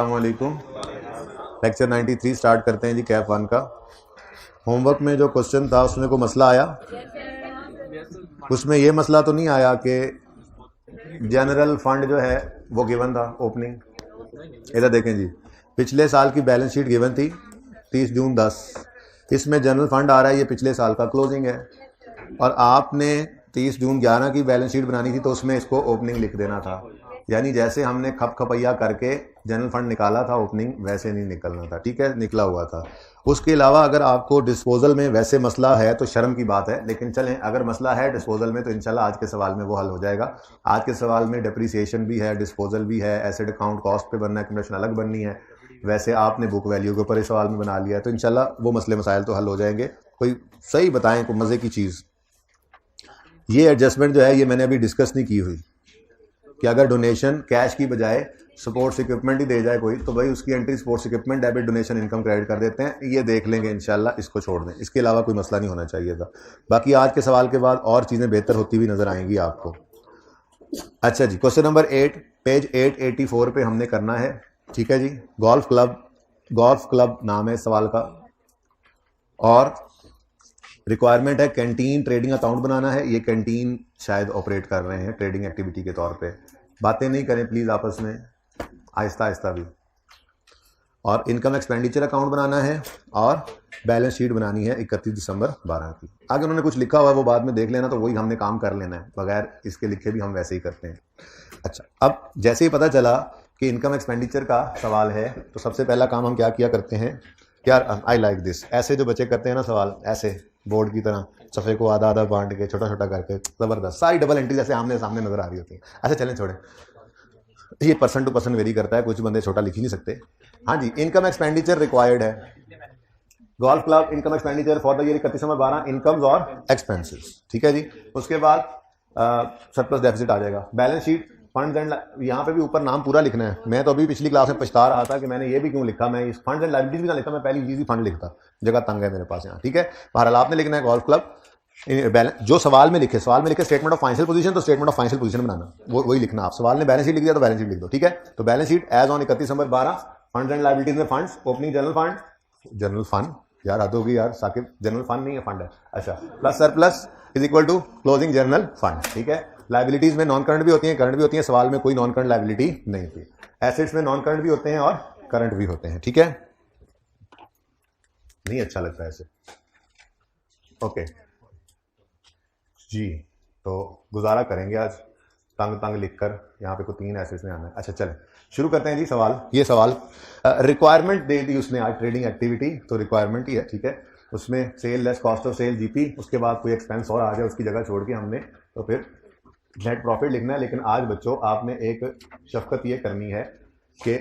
अस्सलामुअलैकुम। Lecture 93 start करते हैं जी, कैप 1 का। होमवर्क में जो क्वेश्चन था उसमें कोई मसला आया? उसमें ये मसला तो नहीं आया कि जनरल फंड जो है वो गिवन था ओपनिंग? इधर देखें जी, पिछले साल की बैलेंस शीट गिवन थी 30 जून 10। इसमें जनरल फंड आ रहा है, ये पिछले साल का क्लोजिंग है, और आपने 30 जून 11 की बैलेंस शीट बनानी थी तो उसमें इसको ओपनिंग लिख देना था। यानी जैसे हमने खप खपैया करके जनरल फंड निकाला था ओपनिंग, वैसे नहीं निकलना था। ठीक है, निकला हुआ था। उसके अलावा अगर आपको डिस्पोजल में वैसे मसला है तो शर्म की बात है, लेकिन चलें, अगर मसला है डिस्पोजल में तो इंशाल्लाह आज के सवाल में वो हल हो जाएगा। आज के सवाल में डिप्रिसिएशन भी है, डिस्पोजल भी है, एसेट अकाउंट कॉस्ट पे बनना है, कमीशन अलग बननी है। वैसे आपने बुक वैल्यू के ऊपर इस सवाल में बना लिया है, तो इंशाल्लाह वो मसले मसाइल तो हल हो जाएंगे। कोई सही बताएं, कोई मज़े की चीज़। ये एडजस्टमेंट जो है ये मैंने अभी डिस्कस नहीं की हुई कि अगर डोनेशन कैश की बजाय स्पोर्ट्स इक्विपमेंट ही दे जाए कोई, तो भाई उसकी entry sports equipment debit donation income credit कर देते हैं। ये देख लेंगे इंशाल्लाह, इसको छोड़ दें, इसके अलावा कोई मसला नहीं होना चाहिए था। बाकी आज के सवाल के बाद और चीज़ें बेहतर होती हुई नजर आएंगी आपको। अच्छा जी, क्वेश्चन नंबर 8 पेज 884 पे हमने करना है। ठीक है जी, गोल्फ क्लब नाम है सवाल का, और रिक्वायरमेंट है कैंटीन ट्रेडिंग अकाउंट बनाना है। ये कैंटीन शायद ऑपरेट कर रहे हैं ट्रेडिंग एक्टिविटी के तौर पे। बातें नहीं करें प्लीज़ आपस में, आहिस्ता आहिस्ता भी। और इनकम एक्सपेंडिचर अकाउंट बनाना है, और बैलेंस शीट बनानी है 31 दिसंबर 12 की। आगे उन्होंने कुछ लिखा हुआ है वो बाद में देख लेना, तो वही हमने काम कर लेना है, बगैर इसके लिखे भी हम वैसे ही करते हैं। अच्छा, अब जैसे ही पता चला कि इनकम एक्सपेंडिचर का सवाल है, तो सबसे पहला काम हम क्या किया करते हैं यार, आई लाइक दिस। ऐसे जो बच्चे करते हैं ना सवाल, ऐसे बोर्ड की तरह सफ़े को आधा आधा बांट के छोटा छोटा करके, ज़बरदस्त, सारी डबल एंट्री जैसे आमने सामने नजर आ रही होती है। अच्छा चलें, छोड़ें, ये पर्सन टू पर्सन वेरी करता है, कुछ बंदे छोटा लिख ही नहीं सकते। हाँ जी, इनकम एक्सपेंडिचर रिक्वायर्ड है golf club income expenditure for the year 31 December 12, incomes और एक्सपेंसेस। ठीक है जी, उसके बाद सरप्लस डेफिसिट आ जाएगा। बैलेंस शीट फंड्स एंड, यहाँ पे भी ऊपर नाम पूरा लिखना है। मैं तो अभी पिछली क्लास में पछता रहा था कि मैंने ये भी क्यों लिखा, मैं इस फंड्स एंड लायबिलिटीज भी ना लिखा, मैं पहली चीज ही फंड लिखता, जगह तंग है मेरे पास यहाँ। ठीक है, बहरहाल आपने लिखना है गोल्फ क्लब बैलेंस, जो सवाल में लिखे स्टेटमेंट ऑफ फाइनेंशियल पोजीशन, तो स्टेटमेंट ऑफ फाइनेंशियल पोजीशन बनाना, वही लिखना। आप सवाल ने बैलेंस शीट लिख दिया तो बैलेंस शीट लिख दो। ठीक है, तो balance sheet as on 31 December 12, funds and liabilities में फंड्स, ओपनिंग जनरल फंड यार, हद होगी यार साकिब, जनरल फंड नहीं है, फंड है। अच्छा, plus surplus is equal to closing general fund. ठीक है, लायबिलिटीज में नॉन करंट भी होती हैं, करंट भी होती हैं। सवाल में कोई नॉन करंट लायबिलिटी नहीं थी। एसेट्स में नॉन करंट भी होते हैं और करंट भी होते हैं। ठीक है, नहीं अच्छा लगता है ऐसे। ओके जी, तो गुजारा करेंगे आज तंग तंग लिखकर, यहाँ पे कोई 3 एसेट्स में आना है। अच्छा चलें, शुरू करते हैं जी सवाल। ये सवाल रिक्वायरमेंट दे दी उसने आज, ट्रेडिंग एक्टिविटी तो रिक्वायरमेंट ही है। ठीक है, उसमें sale less cost of sale GP, उसके बाद कोई एक्सपेंस और आ जाए उसकी जगह छोड़ के हमने तो फिर नेट प्रॉफिट लिखना है। लेकिन आज बच्चों आपने एक शफकत ये करनी है कि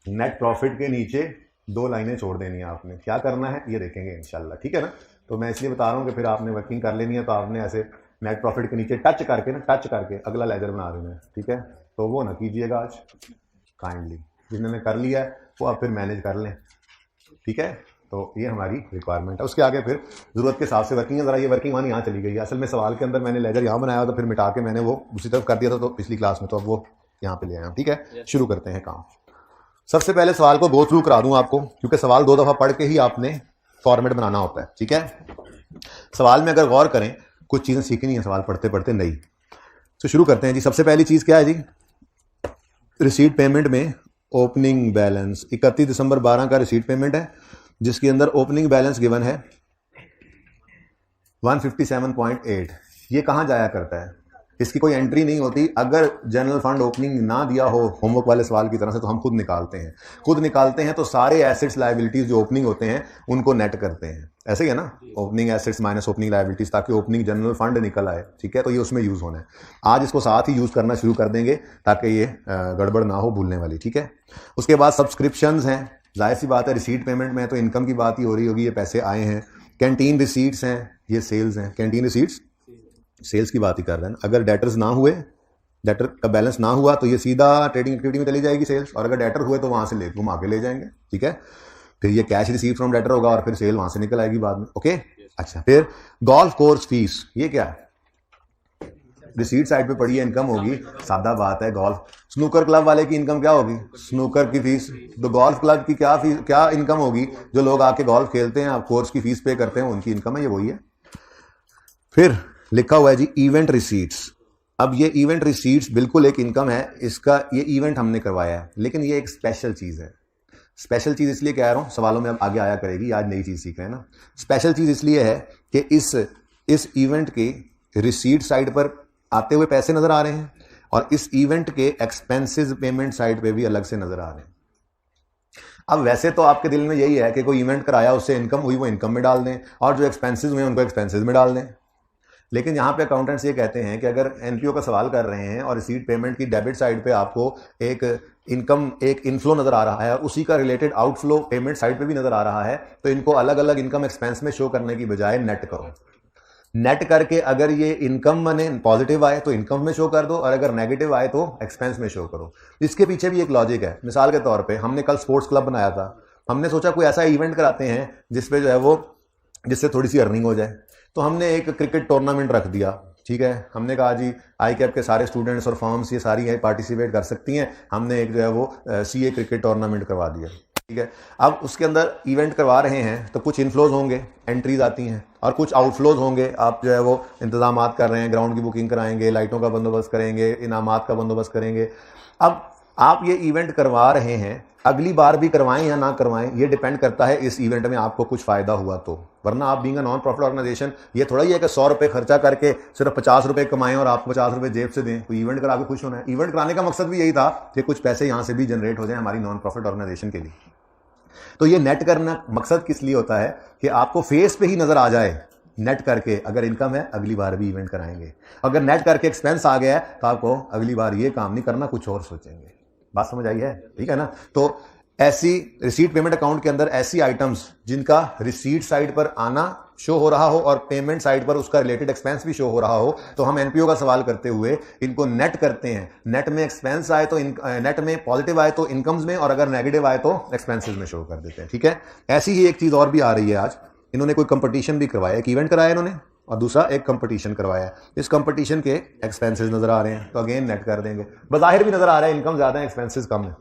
नेट प्रॉफिट के नीचे 2 लाइनें छोड़ देनी है। आपने क्या करना है ये देखेंगे इंशाल्लाह। ठीक है ना, तो मैं इसलिए बता रहा हूँ कि फिर आपने वर्किंग कर लेनी है, तो आपने ऐसे नेट प्रॉफिट के नीचे टच करके अगला लेजर बना देना है। ठीक है, तो वो ना कीजिएगा आज काइंडली, जिन्होंने कर लिया है वो अब फिर मैनेज कर लें। ठीक है, तो ये हमारी रिक्वायरमेंट है। उसके आगे फिर जरूरत के हिसाब से वर्किंग है। जरा ये वर्किंग वन यहाँ चली गई है, असल में सवाल के अंदर मैंने लेजर यहाँ बनाया था, फिर मिटा के मैंने वो दूसरी तरफ कर दिया था तो पिछली क्लास में, तो अब वो यहाँ पे ले आया। ठीक है, शुरू करते हैं काम। सबसे पहले सवाल को गो थ्रू करा दूं आपको, क्योंकि सवाल 2 दफा पढ़ के ही आपने फॉर्मेट बनाना होता है। ठीक है, सवाल में अगर गौर करें कुछ चीजें सीखनी है सवाल पढ़ते पढ़ते नहीं। तो शुरू करते हैं जी। सबसे पहली चीज क्या है जी, रिसीट पेमेंट में ओपनिंग बैलेंस 31 दिसंबर 12 का रिसीट पेमेंट है, जिसके अंदर ओपनिंग बैलेंस गिवन है 157.8। ये कहां जाया करता है, इसकी कोई एंट्री नहीं होती। अगर जनरल फंड ओपनिंग ना दिया हो होमवर्क वाले सवाल की तरह से, तो हम खुद निकालते हैं। तो सारे एसेट्स लायबिलिटीज जो ओपनिंग होते हैं उनको नेट करते हैं, ऐसे ही है ना, opening assets minus opening liabilities, ताकि ओपनिंग जनरल फंड निकल आए। ठीक है, तो ये उसमें यूज होना है। आज इसको साथ ही यूज करना शुरू कर देंगे ताकि ये गड़बड़ ना हो भूलने वाली। ठीक है, उसके बाद सब्सक्रिप्शंस हैं, जाहिर सी बात है रिसीट पेमेंट में तो इनकम की बात ही हो रही होगी, ये पैसे आए हैं। कैंटीन रिसीट्स हैं, ये सेल्स हैं। कैंटीन रिसीट्स सेल्स की बात ही कर रहे हैं। अगर डेटर्स ना हुए, डेटर का बैलेंस ना हुआ, तो ये सीधा ट्रेडिंग एक्टिविटी में चली जाएगी सेल्स, और अगर डेटर हुए तो वहां से ले घुमा के ले जाएंगे। ठीक है, फिर ये कैश रिसीव फ्रॉम डेटर होगा, और फिर सेल वहां से निकल आएगी बाद में। ओके, अच्छा, फिर गोल्फ कोर्स फीस, ये क्या है? रिसीट साइड पे पड़ी है इनकम होगी, सादा बात है। गोल्फ स्नूकर क्लब वाले की इनकम क्या होगी? स्नूकर की फीस। तो गोल्फ क्लब की क्या फीस, क्या इनकम होगी? जो लोग आके गोल्फ खेलते हैं, आप कोर्स की फीस पे करते हैं, उनकी इनकम है, ये वही है। फिर लिखा हुआ है जी इवेंट रिसीट्स। अब ये इवेंट रिसीट्स बिल्कुल एक इनकम है, इसका ये इवेंट हमने करवाया है, लेकिन ये एक स्पेशल चीज़ है। स्पेशल चीज़ इसलिए कह रहा हूँ, सवालों में अब आगे आया करेगी, आज नई चीज़ सीख रहे हैं ना। स्पेशल चीज़ इसलिए है कि इस इवेंट की रिसीट साइड पर आते हुए पैसे नज़र आ रहे हैं और इस इवेंट के एक्सपेंसेस पेमेंट साइड पे भी अलग से नज़र आ रहे हैं। अब वैसे तो आपके दिल में यही है कि कोई इवेंट कराया, उससे इनकम हुई, वो इनकम में डाल दें, और जो एक्सपेंसेस हुए उनको एक्सपेंसेस में डाल दें। लेकिन यहाँ पे अकाउंटेंट्स ये कहते हैं कि अगर एनपीओ का सवाल कर रहे हैं और रिसीट पेमेंट की डेबिट साइड पे आपको एक इनकम, एक इनफ्लो नज़र आ रहा है और उसी का रिलेटेड आउटफ्लो पेमेंट साइड पे भी नज़र आ रहा है, तो इनको अलग अलग इनकम एक्सपेंस में शो करने की बजाय नेट करो। नेट करके अगर ये इनकम मने पॉजिटिव आए तो इनकम में शो कर दो, और अगर नेगेटिव आए तो एक्सपेंस में शो करो। इसके पीछे भी एक लॉजिक है। मिसाल के तौर पे हमने कल स्पोर्ट्स क्लब बनाया था, हमने सोचा कोई ऐसा इवेंट कराते हैं जिसपे जो है वो, जिससे थोड़ी सी अर्निंग हो जाए, तो हमने एक क्रिकेट टूर्नामेंट रख दिया। ठीक है, हमने कहा जी आई कैप के सारे स्टूडेंट्स और फॉर्म्स ये सारी है पार्टिसिपेट कर सकती हैं, हमने एक जो है वो सीए क्रिकेट टूर्नामेंट करवा दिया। ठीक है, अब उसके अंदर इवेंट करवा रहे हैं तो कुछ इनफ्लोज होंगे, एंट्रीज आती हैं, और कुछ आउटफ्लोज होंगे। आप जो है वो इंतजामात कर रहे हैं, ग्राउंड की बुकिंग कराएंगे, लाइटों का बंदोबस्त करेंगे, इनामात का बंदोबस्त करेंगे। अब आप ये इवेंट करवा रहे हैं, अगली बार भी करवाएं या ना करवाएं, ये डिपेंड करता है इस इवेंट में आपको कुछ फायदा हुआ तो। वरना आप being a non profit organisation, ये थोड़ा ही है कि 100 रुपये खर्चा करके सिर्फ 50 रुपये कमाएं और आपको 50 रुपये जेब से दें। कोई इवेंट करा के खुश होना है। इवेंट कराने का मकसद भी यही था कि कुछ पैसे यहाँ से भी जनरेट हो जाए हमारी नॉन प्रॉफिट ऑर्गेनाइजेशन के लिए। तो ये नेट करना मकसद किस लिए होता है कि आपको फेस पे ही नजर आ जाए, नेट करके अगर इनकम है अगली बार भी इवेंट कराएंगे। अगर नेट करके एक्सपेंस आ गया है तो आपको अगली बार ये काम नहीं करना, कुछ और सोचेंगे। बात समझ आई है? ठीक है ना। तो ऐसी रिसीट पेमेंट अकाउंट के अंदर ऐसी आइटम्स जिनका रिसीट साइड पर आना शो हो रहा हो और पेमेंट साइड पर उसका रिलेटेड एक्सपेंस भी शो हो रहा हो, तो हम एनपीओ का सवाल करते हुए इनको नेट करते हैं। नेट में एक्सपेंस आए तो नेट में पॉजिटिव आए तो इनकम्स में, और अगर नेगेटिव आए तो एक्सपेंसेस में शो कर देते हैं। ठीक है, ऐसी ही एक चीज और भी आ रही है आज। इन्होंने कोई कंपटीशन भी करवाया, एक इवेंट कराया इन्होंने और दूसरा एक कंपटीशन करवाया। इस कंपटीशन के एक्सपेंसेस नजर आ रहे हैं तो अगेन नेट कर देंगे। बज़ाहिर भी नजर आ रहा है इनकम ज्यादा है, एक्सपेंसेस कम है,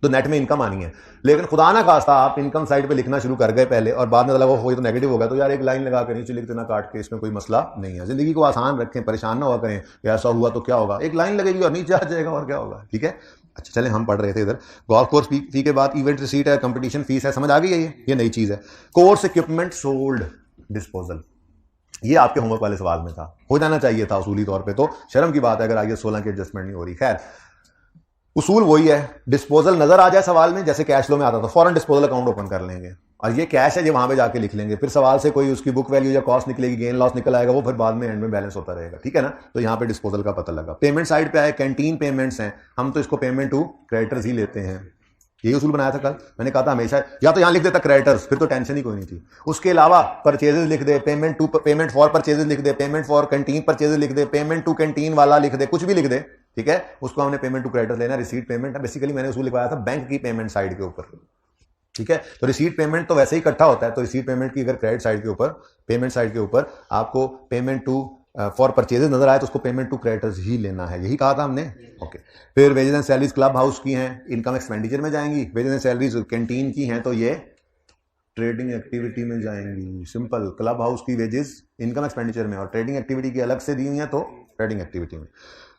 तो नेट में इनकम आनी है। लेकिन खुदा ना खास्ता आप इनकम साइड पे लिखना शुरू कर गए पहले और बाद में लगा हो तो नेगेटिव होगा, तो यार एक लाइन लगा कर नीचे लिख देना काट के, इसमें कोई मसला नहीं है। जिंदगी को आसान रखें, परेशान ना हुआ करें कि ऐसा हुआ तो क्या होगा, एक लाइन लगेगी और नीचे आ जाएगा और क्या होगा। ठीक है, अच्छा चलें, हम पढ़ रहे थे इधर गोल्फ कोर्स फी के बाद इवेंट रिसीट है, कंपटीशन फीस है, समझ आ गई है? ये नई चीज है। कोर्स इक्विपमेंट सोल्ड डिस्पोजल, ये आपके होमवर्क वाले सवाल में था, हो जाना चाहिए था उसूली तौर पे, तो शर्म की बात है अगर आगे 16 की एडजस्टमेंट नहीं हो रही। खैर, उसूल वही है, डिस्पोजल नजर आ जाए सवाल में, जैसे कैश फ्लो में आता था, फॉरन डिस्पोजल अकाउंट ओपन कर लेंगे और ये कैश है, ये वहां पे जाके लिख लेंगे। फिर सवाल से कोई उसकी बुक वैल्यू या कॉस्ट निकलेगी, गेन लॉस निकल आएगा, वो फिर बाद में एंड में बैलेंस होता रहेगा। ठीक है ना। तो यहाँ पे डिस्पोजल का पता लगा। पेमेंट साइड पे आए, कैंटीन पेमेंट्स हैं, हम तो इसको पेमेंट टू क्रेडिटर्स ही लेते हैं। यही उसूल बनाया था कल, मैंने कहा था हमेशा या तो यहां लिख देता क्रेडिटर्स, फिर तो टेंशन ही कोई नहीं थी। उसके अलावा परचेजेस लिख दे, पेमेंट फॉर परचेजेस लिख दे, पेमेंट फॉर कैंटीन परचेजेस लिख दे, पेमेंट टू कैंटीन वाला लिख दे, कुछ भी लिख दे। ठीक है, उसको हमने पेमेंट टू क्रेडिटर्स लेना, रिसीट पेमेंट है। बेसिकली मैंने उसूल लिखवाया था बैंक की पेमेंट साइड के ऊपर। ठीक है, तो रिसीट पेमेंट तो वैसे ही इकट्ठा होता है, तो रिसीट पेमेंट की अगर क्रेडिट साइड के ऊपर, पेमेंट साइड के ऊपर आपको पेमेंट टू फॉर परचेजेस नजर आए तो उसको पेमेंट टू क्रेडिटर्स ही लेना है, यही कहा था हमने। ओके, फिर wages and salaries club house की हैं, इनकम एक्सपेंडिचर में जाएंगी। वेजेस एंड सैलरीज कैंटीन की हैं तो ये ट्रेडिंग एक्टिविटी में जाएंगी। सिंपल, क्लब हाउस की वेजेस इनकम एक्सपेंडिचर में और ट्रेडिंग एक्टिविटी की अलग से दी हुई है तो ट्रेडिंग एक्टिविटी में।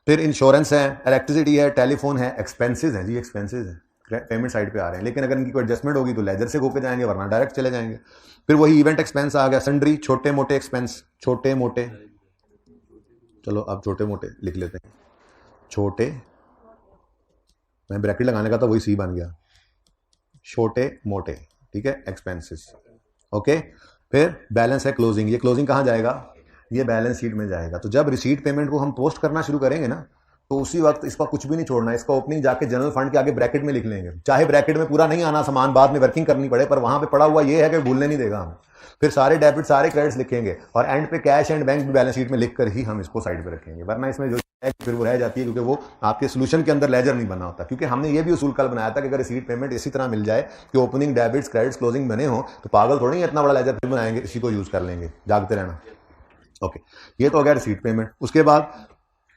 फिर इंश्योरेंस है, इलेक्ट्रिसिटी है, टेलीफोन है, एक्सपेंसेस हैं जी, एक्सपेंसेस हैं, पेमेंट साइड पे आ रहे हैं। लेकिन अगर इनकी कोई एडजस्टमेंट होगी तो लेजर से होकर जाएंगे, वरना डायरेक्ट चले जाएंगे। फिर वही इवेंट एक्सपेंस आ गया, सन्ड्री, छोटे मोटे एक्सपेंस, छोटे मोटे, चलो अब छोटे मोटे लिख लेते हैं, छोटे, मैं ब्रैकेट लगाने का था वही सी बन गया, छोटे मोटे। ठीक है, एक्सपेंसेस। ओके, फिर बैलेंस है क्लोजिंग, ये क्लोजिंग कहाँ जाएगा? ये बैलेंस शीट में जाएगा। तो जब रिसीट पेमेंट को हम पोस्ट करना शुरू करेंगे ना, तो उसी वक्त इसका कुछ भी नहीं छोड़ना, इसका ओपनिंग जाके जनरल फंड के आगे ब्रैकेट में लिख लेंगे। चाहे ब्रैकेट में पूरा नहीं आना सामान, बाद में वर्किंग करनी पड़े, पर वहां पे पड़ा हुआ ये है कि भूलने नहीं देगा हमें। फिर सारे डेबिट सारे क्रेडिट्स लिखेंगे और एंड पे कैश एंड बैंक भी बैलेंस शीट में लिख कर ही हम इसको साइड पे रखेंगे, वरना इसमें जो है फिर वो रह जाती है, क्योंकि वो आपके सोल्यूशन के अंदर लेजर नहीं बना होता। क्योंकि हमने ये भी उसूल कल बनाया था कि अगर रिसीट पेमेंट इसी तरह मिल जाए कि ओपनिंग डेबिट्स क्रेडिट्स क्लोजिंग बने हो, तो पागल थोड़ी इतना बड़ा लेजर फिर बनाएंगे, इसी को यूज कर लेंगे, जागते रहना। ओके, ये तो हो गया रिसीट पेमेंट। उसके बाद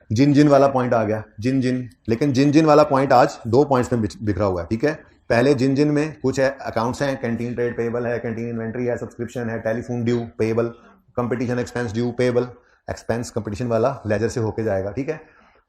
जिन जिन वाला पॉइंट आ गया, जिन जिन, लेकिन जिन जिन वाला पॉइंट आज 2 पॉइंट्स में बिखरा हुआ है, ठीक है। पहले जिन जिन में कुछ है, अकाउंट्स हैं, कैंटीन ट्रेड पेबल है, कैंटीन इन्वेंट्री है, सब्सक्रिप्शन है, telephone due payable, competition expense due payable, expense competition वाला लेजर से होके जाएगा, ठीक है।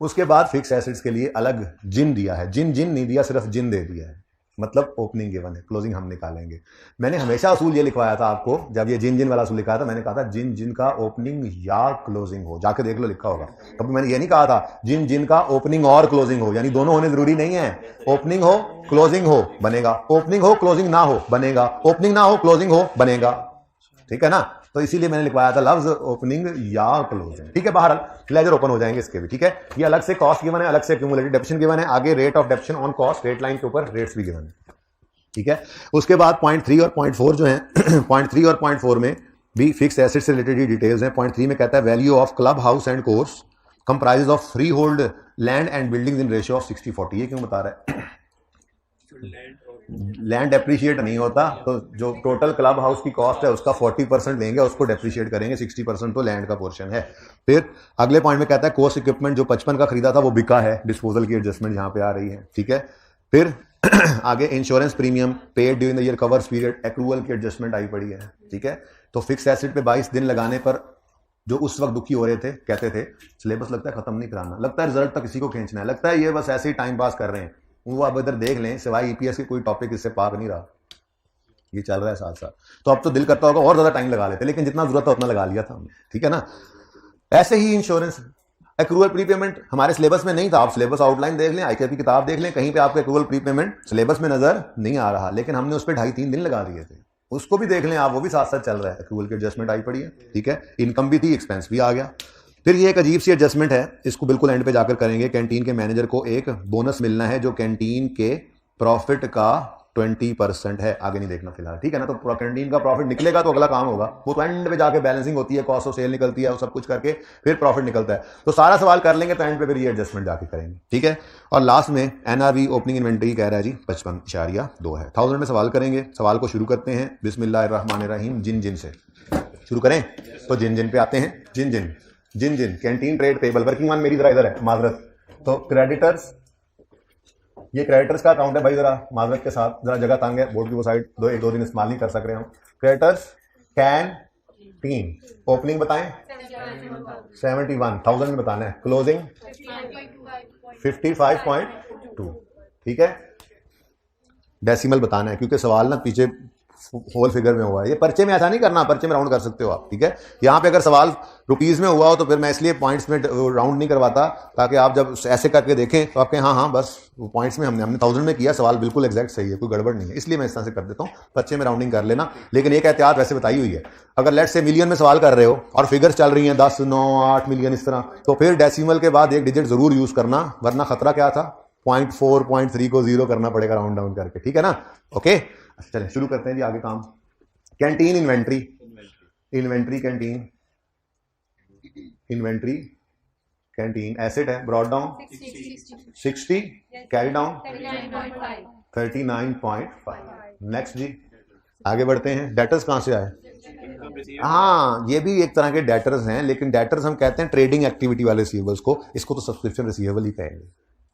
उसके बाद फिक्स एसेट्स के लिए अलग जिन दिया है, जिन जिन नहीं दिया, सिर्फ जिन दे दिया है, मतलब ओपनिंग गिवन है, क्लोजिंग हम निकालेंगे। मैंने हमेशा असूल ये लिखवाया था आपको, जब ये जिन जिन वाला असूल लिखा था, मैंने कहा था जिन जिन का ओपनिंग या क्लोजिंग हो, जाके देख लो लिखा होगा। कभी मैंने ये नहीं कहा था जिन जिन का ओपनिंग और क्लोजिंग हो, यानी दोनों होने जरूरी नहीं है। ओपनिंग हो क्लोजिंग हो बनेगा, ओपनिंग हो क्लोजिंग ना हो बनेगा, ओपनिंग ना हो क्लोजिंग हो बनेगा, ठीक है ना। तो इसीलिए मैंने लिखवाया था लफ्ज ओपनिंग या क्लोजिंग, ठीक है। बाहर लेजर ओपन हो जाएंगे इसके भी, ठीक है। ये अलग से कॉस्ट गिवन है, अलग से क्यूमुलेटिव डेप्रिसिएशन गिवन है, आगे rate of depreciation on cost, rate line के ऊपर रेट्स भी गिवन है, ठीक है। उसके बाद पॉइंट 3 और पॉइंट 4 जो है पॉइंट 3 और पॉइंट 4 में भी फिक्स एसेट से रिलेटेड डिटेल्स हैं। पॉइंट 3 में कहता है value of club house and course comprises of free hold land and buildings in ratio of 60-40। ये क्यों बता रहा है? लैंड डेप्रिशिएट नहीं होता, तो जो टोटल क्लब हाउस की कॉस्ट है उसका 40% लेंगे, उसको डेप्रिशिएट करेंगे, 60% तो लैंड का पोर्शन है। फिर अगले पॉइंट में कहता है कोर्स इक्विपमेंट जो 55 का खरीदा था वो बिका है, डिस्पोजल की एडजस्टमेंट यहाँ पे आ रही है, ठीक है। फिर आगे insurance premium paid during the year covers period, accrual की एडजस्टमेंट आई पड़ी है, ठीक है। तो फिक्स एसेट पे 22 दिन लगाने पर जो उस वक्त दुखी हो रहे थे, कहते थे सिलेबस लगता है खत्म नहीं कराना, लगता है रिजल्ट तक किसी को खींचना है, लगता है ये बस ऐसे ही टाइम पास कर रहे हैं, वो आप इधर देख लें, सिवाय ईपीएस के कोई टॉपिक इससे पाक नहीं रहा, ये चल रहा है साथ साथ। तो अब तो दिल करता होगा और ज्यादा टाइम लगा लेते, लेकिन जितना जरूरत था उतना लगा लिया था हमने, ठीक है ना। ऐसे ही इंश्योरेंस एक्रूवल प्रीपेमेंट हमारे सिलेबस में नहीं था, आप सिलेबस आउटलाइन देख लें, आईकेपी किताब देख लें, कहीं पे आपको एक्रूवल प्रीपेमेंट सिलेबस में नजर नहीं आ रहा, लेकिन हमने उस पर 2.5-3 दिन लगा दिए थे, उसको भी देख लें आप, वो भी साथ साथ चल रहा है, एक्रूवल की एडजस्टमेंट आई पड़ी है, ठीक है। इनकम भी थी, एक्सपेंस भी आ गया। फिर ये एक अजीब सी एडजस्टमेंट है, इसको बिल्कुल एंड पे जाकर करेंगे। कैंटीन के मैनेजर को एक बोनस मिलना है जो कैंटीन के प्रॉफिट का 20% है, आगे नहीं देखना फिलहाल, ठीक है ना। तो पूरा कैंटीन का प्रॉफिट निकलेगा तो अगला काम होगा, वो तो एंड पे जाके बैलेंसिंग होती है, कॉस्ट ऑफ सेल निकलती है, वो सब कुछ करके फिर प्रॉफिट निकलता है। तो सारा सवाल कर लेंगे तो एंड पे फिर ये एडजस्टमेंट जाके करेंगे, ठीक है। और लास्ट में एनआरवी ओपनिंग इन्वेंटरी कह रहा है जी 55.2 है, 1000 में सवाल करेंगे। सवाल को शुरू करते हैं बिस्मिल्लाहिर्रहमानिर्रहीम, जिन जिन से शुरू करें। तो जिन जिन पे आते हैं, जिन जिन जिन जिन कैंटीन ट्रेड पेबल, वर्किंग मान मेरी जरा इधर है, माजरत। तो क्रेडिटर्स, ये क्रेडिटर्स का अकाउंट है भाई, जरा माजरत के साथ, जरा जगह तंग है, बोर्ड की वो साइड 1-2 दिन इस्तेमाल नहीं कर सक रहे हम। क्रेडिटर्स कैंटीन ओपनिंग बताएं 71,000 में बताना है, क्लोजिंग 55.2, ठीक है। डेसिमल बताना है क्योंकि सवाल ना पीछे होल फिगर में हुआ है, ये पर्चे में ऐसा नहीं करना, पर्चे में राउंड कर सकते हो आप, ठीक है। यहाँ पे अगर सवाल रुपीज में हुआ हो तो फिर मैं इसलिए पॉइंट्स में राउंड नहीं करवाता, ताकि आप जब ऐसे करके देखें तो आप कहें हाँ बस पॉइंट्स में हमने 1000 में किया, सवाल बिल्कुल एग्जैक्ट सही है, कोई गड़बड़ नहीं है, इसलिए मैं इस तरह से कर देता हूँ, पर्चे में राउंडिंग कर लेना। लेकिन एक एहतियात वैसे बताई हुई है, अगर लेट से मिलियन में सवाल कर रहे हो और फिगर्स चल रही हैं 10, 9, 8 मिलियन इस तरह, तो फिर डेसिमल के बाद एक डिजिट जरूर यूज करना, वरना खतरा क्या था, 0.4, 0.3 को 0 करना पड़ेगा राउंड डाउन करके, ठीक है ना। ओके चलें शुरू करते हैं जी आगे काम। Canteen inventory, inventory canteen, inventory canteen asset है, brought down 60, carry down 39.5। Next जी आगे बढ़ते हैं। डेटर्स कहां से आए? हाँ ये भी एक तरह के डेटर्स हैं, लेकिन डेटर्स हम कहते हैं ट्रेडिंग एक्टिविटी वाले रिसीवेबल्स को, इसको तो सब्सक्रिप्शन रिसीवेबल ही कहेंगे,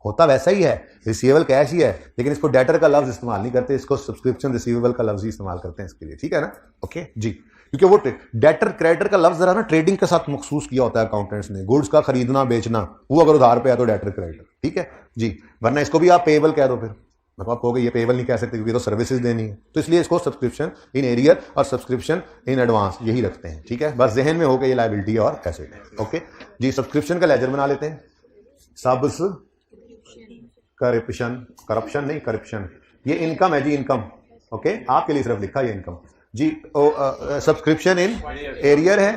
होता वैसा ही है, रिसीवेबल कैश ही है, लेकिन इसको डेटर का लफ्ज इस्तेमाल नहीं करते, इसको सब्सक्रिप्शन रिसीवेबल का लफ्ज ही इस्तेमाल करते हैं इसके लिए, ठीक है ना। ओके जी, क्योंकि वो डेटर क्रेडिटर का लफ्ज जरा ना ट्रेडिंग के साथ मखसूस किया होता है अकाउंटेंट्स ने, गुड्स का खरीदना बेचना, वो अगर उधार पे है तो डेटर क्रेडिटर, ठीक है जी, वरना इसको भी आप पेएबल कह दो, फिर मतलब आप कहोगे ये पेएबल नहीं कह सकते क्योंकि तो सर्विसेज देनी है, तो इसलिए इसको सब्सक्रिप्शन इन एरियर और सब्सक्रिप्शन इन एडवांस यही रखते हैं, ठीक है। बस जहन में हो गया ये लायबिलिटी और एसेट है। ओके जी, सब्सक्रिप्शन का लेजर बना लेते हैं, करप्शन नहीं करप्शन, ये इनकम है जी, इनकम। ओके आपके लिए सिर्फ लिखा ये इनकम जी। सब्सक्रिप्शन इन एरियर है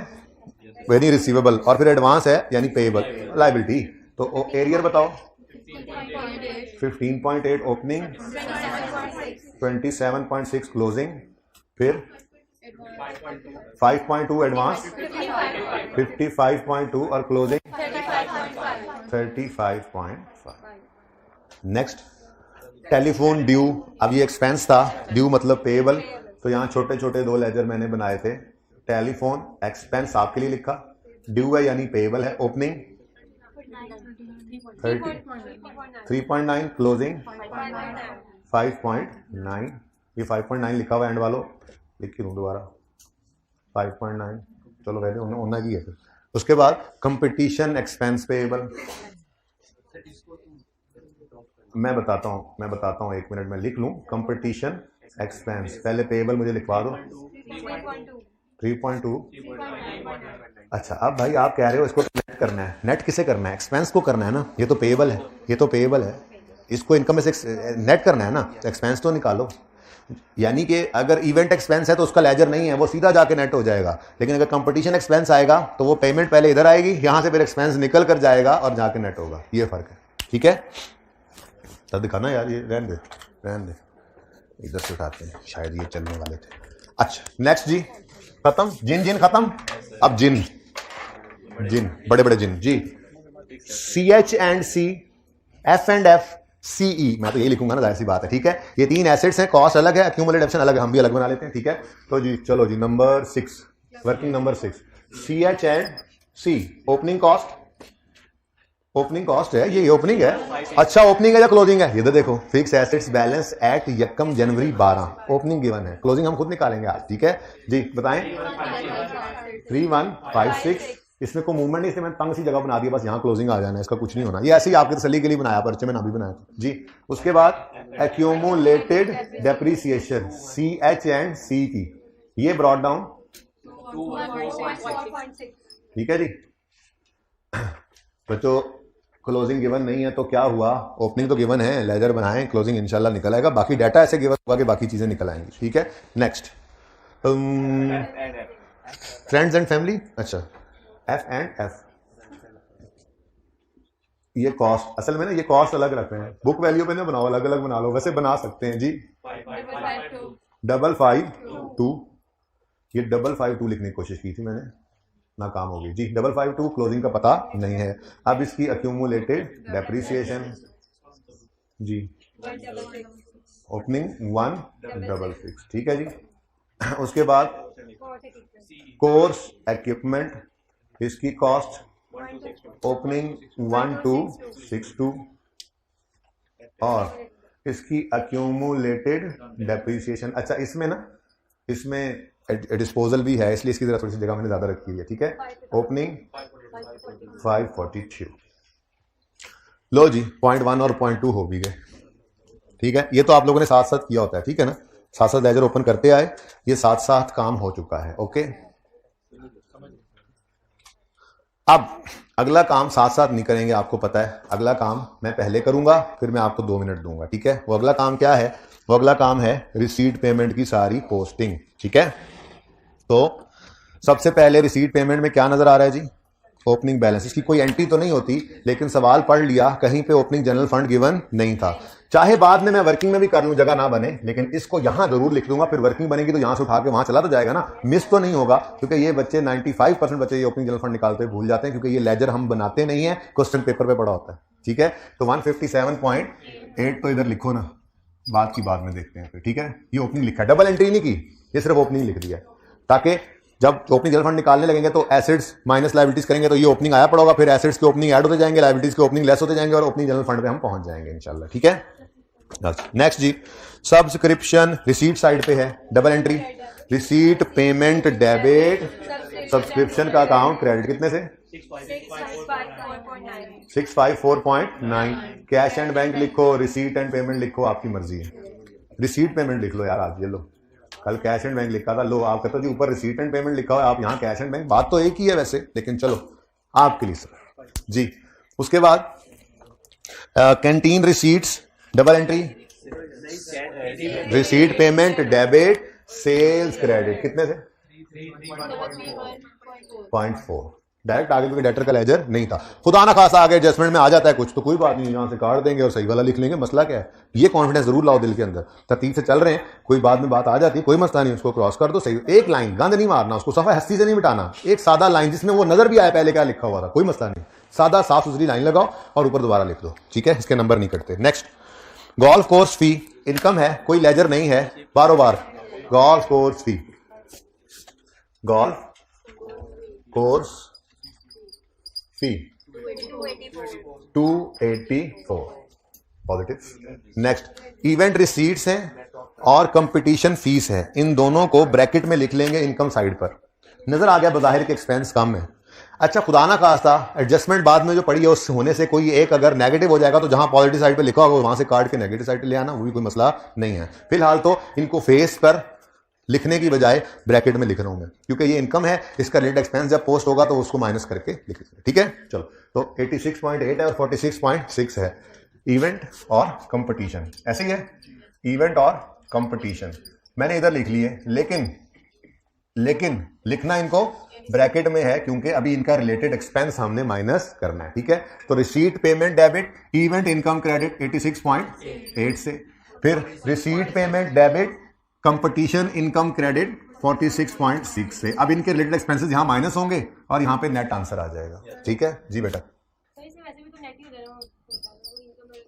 यानी रिसीवेबल, और फिर एडवांस है यानी पेएबल लायबिलिटी। तो एरियर बताओ 15.8 ओपनिंग, 27.6 क्लोजिंग, फिर 5.2 एडवांस, 55.2 और क्लोजिंग 35.5। नेक्स्ट टेलीफोन ड्यू, अब ये एक्सपेंस था, ड्यू मतलब पेएबल, तो यहां छोटे छोटे 2 लेजर मैंने बनाए थे, टेलीफोन एक्सपेंस आपके लिए लिखा, ड्यू है यानी पेएबल है, ओपनिंग 3.9 क्लोजिंग 5.9, ये 5.9 लिखा हुआ एंड वालों, लिख के दूँ दोबारा 5.9, चलो वैसे होना की है फिर। उसके बाद कंपटीशन एक्सपेंस पेएबल, मैं बताता हूँ 1 मिनट में लिख लूँ। कंपटीशन एक्सपेंस, पहले पेएबल मुझे लिखवा दो 3.2। अच्छा अब भाई आप कह रहे हो इसको नेट करना है, नेट किसे करना है? एक्सपेंस को करना है ना, ये तो पेएबल है, ये तो पेएबल है, इसको इनकम में से नेट करना है ना, एक्सपेंस तो निकालो। यानी कि अगर इवेंट एक्सपेंस है तो उसका लेजर नहीं है, वो सीधा जाके नेट हो जाएगा। लेकिन अगर कंपटीशन एक्सपेंस आएगा तो वो पेमेंट पहले इधर आएगी, यहां से फिर एक्सपेंस निकल कर जाएगा और जाके नेट होगा। ये फर्क है, ठीक है। तब दिखाना यार, ये रहने दे, इधर से उठाते हैं, शायद ये चलने वाले थे। अच्छा नेक्स्ट जी, खत्म जिन खत्म। अब जिन बड़े बड़े जिन जी, CH&C, F&F, CE, मैं तो ये लिखूंगा ना, जाहिर सी बात है, ठीक है। ये 3 एसेट्स हैं, कॉस्ट अलग है, एक्यूमुलेटेड ऑप्शन अलग है, हम भी अलग बना लेते हैं, ठीक है। तो जी चलो जी, number 6, working number 6, CH&C, opening cost है, ये ओपनिंग है। अच्छा ओपनिंग है या क्लोजिंग है? ये तो देखो, फिक्स एसेट्स बैलेंस एट 1 जनवरी 12, ओपनिंग गिवन है, क्लोजिंग हम खुद निकालेंगे आज, ठीक है जी। बताएं 3156, इसमें कोई मूवमेंट नहीं, इसलिए मैंने तंग सी जगह बना दी, बस यहाँ क्लोजिंग आ जाना है, इसका कुछ नहीं होना, ये ऐसे ही आपके तसल्ली के लिए बनाया, पर्चे में ना भी बनाया जी। उसके बाद एक्यूमुलेटेड डेप्रीसिएशन CH&C की, ये ब्रॉट डाउन, ठीक है जी। बच्चों क्लोजिंग गिवन नहीं है तो क्या हुआ, ओपनिंग तो गिवन है, लेजर बनाएं, क्लोजिंग इंशाल्लाह निकल आएगा, बाकी डाटा ऐसे गिवन होगा कि बाकी चीजें निकल आएंगी, ठीक है। नेक्स्ट फ्रेंड्स एंड फैमिली, अच्छा F&F, ये कॉस्ट, असल में ना ये कॉस्ट अलग रख रहे हैं, बुक वैल्यू पे ना बनाओ, अलग अलग बना लो, वैसे बना सकते हैं जी। 552, ये 552 लिखने की कोशिश की थी मैंने, नाकाम हो गई जी। 552 क्लोजिंग का पता नहीं है। अब इसकी एक्यूमुलेटेड डेप्रीसिएशन जी, ओपनिंग 166, ठीक है जी। उसके बाद कोर्स इक्विपमेंट, इसकी कॉस्ट ओपनिंग 1262 और इसकी एक्यूमुलेटेड डेप्रीसिएशन। अच्छा इसमें ना, इसमें डिस्पोजल भी है, इसलिए इसकी जरा थोड़ी सी जगह मैंने ज्यादा रखी है, ठीक है। ओपनिंग 542, लो जी 0.1 और 0.2 हो भी गए, ठीक है। ये तो आप लोगों ने साथ साथ किया होता है, ठीक है ना, साथ साथ लेजर ओपन करते आए, ये साथ साथ काम हो चुका है, ओके। अब अगला काम साथ साथ नहीं करेंगे, आपको पता है, अगला काम मैं पहले करूंगा, फिर मैं आपको 2 मिनट दूंगा, ठीक है। वो अगला काम क्या है? वो अगला काम है रिसीट पेमेंट की सारी पोस्टिंग, ठीक है। तो सबसे पहले रिसीट पेमेंट में क्या नजर आ रहा है जी? ओपनिंग बैलेंस, इसकी कोई एंट्री तो नहीं होती, लेकिन सवाल पढ़ लिया, कहीं पे ओपनिंग जनरल फंड गिवन नहीं था। चाहे बाद में मैं वर्किंग में भी कर लूं, जगह ना बने, लेकिन इसको यहां जरूर लिख दूंगा, फिर वर्किंग बनेगी तो यहां से उठा के वहां चला तो जाएगा ना, मिस तो नहीं होगा। क्योंकि ये बच्चे 95% बच्चे ये ओपनिंग जनरल फंड निकालते हुए भूल जाते हैं, क्योंकि ये लेजर हम बनाते नहीं है, क्वेश्चन पेपर पे पड़ा होता है, ठीक है। तो 157.8 तो इधर लिखो ना, बात की बाद में देखते हैं फिर, ठीक है। ये ओपनिंग लिखा है, डबल एंट्री नहीं की, ये सिर्फ ओपनिंग लिख दिया, ताकि जब ओपनिंग जनरल फंड निकालने लगेंगे तो एसेट्स माइनस लायबिलिटीज करेंगे तो ये ओपनिंग आया पड़ा होगा, फिर एसेट्स के ओपनिंग ऐड होते जाएंगे, लायबिलिटीज के ओपनिंग लेस होते जाएंगे और ओपनिंग जनरल फंड पे हम पहुंच जाएंगे इंशाल्लाह, ठीक है। नेक्स्ट जी, सब्सक्रिप्शन रिसीट साइड पे है, double entry, receipt payment debit, subscription का अकाउंट क्रेडिट, कितने से 654.9। कैश एंड बैंक लिखो, रिसीट एंड पेमेंट लिखो, आपकी मर्जी है। रिसीट पेमेंट लिख लो यार आज, ये लो, कल कैश एंड बैंक लिखा था, लो आप कहते हो जी ऊपर रिसीट एंड पेमेंट लिखा हुआ है, आप यहाँ कैश एंड बैंक, बात तो एक ही है वैसे, लेकिन चलो आपके लिए सर जी। उसके बाद canteen receipts, double entry, receipt payment debit, sales credit, कितने से 0.4, डायरेक्ट आगे, क्योंकि डेटर का लेजर नहीं था। खुदा ना खासा आगे एडजस्टमेंट में आ जाता है कुछ तो कोई बात नहीं, यहां से काट देंगे और सही वाला लिख लेंगे, मसला क्या है। ये कॉन्फिडेंस जरूर लाओ दिल के अंदर, तरतीब से चल रहे हैं, कोई बाद में बात आ जाती है, कोई मसला नहीं, उसको क्रॉस कर दो, सही एक लाइन गंद नहीं मारना, उसको सफा हस्ती से नहीं मिटाना, एक सादा लाइन जिसमें वो नजर भी आए पहले क्या लिखा हुआ था, कोई मसला नहीं, सादा साफ सुथरी लाइन लगाओ और ऊपर दोबारा लिख दो, ठीक है, इसके नंबर नहीं कटते। Next, golf course fee, income है, कोई लेजर नहीं है, बारोबार golf course fee, golf course fee 284 positive. Next event receipts हैं और कंपटीशन फीस है, इन दोनों को ब्रैकेट में लिख लेंगे इनकम साइड पर। नजर आ गया बज़ाहिर के एक्सपेंस कम है। अच्छा खुदा ना खास्ता एडजस्टमेंट बाद में जो पड़ी है उस होने से कोई एक अगर नेगेटिव हो जाएगा तो जहां पॉजिटिव साइड पे लिखा होगा वहां से काट के नेगेटिव साइड पे ले आना, वो भी कोई मसला नहीं है। फिलहाल तो इनको फेस पर लिखने की बजाय ब्रैकेट में लिख रहा हूं मैं, क्योंकि ये इनकम है, इसका रिलेटेड एक्सपेंस जब पोस्ट होगा तो उसको माइनस करके लिख लेंगे। ठीक है चलो, तो 86.8 है और 46.6 है इवेंट और कंपटीशन। ऐसे ही है इवेंट और कंपटीशन मैंने इधर लिख लिए, लेकिन लिखना इनको ब्रैकेट में है क्योंकि अभी इनका रिलेटेड एक्सपेंस हमने माइनस करना है। ठीक है, तो receipt payment debit event income credit 86.8 से, फिर receipt payment debit competition income credit 46.6 से। अब इनके रिलेटेड एक्सपेंसेस यहां माइनस होंगे और यहां पे नेट आंसर आ जाएगा। ठीक है जी बेटा,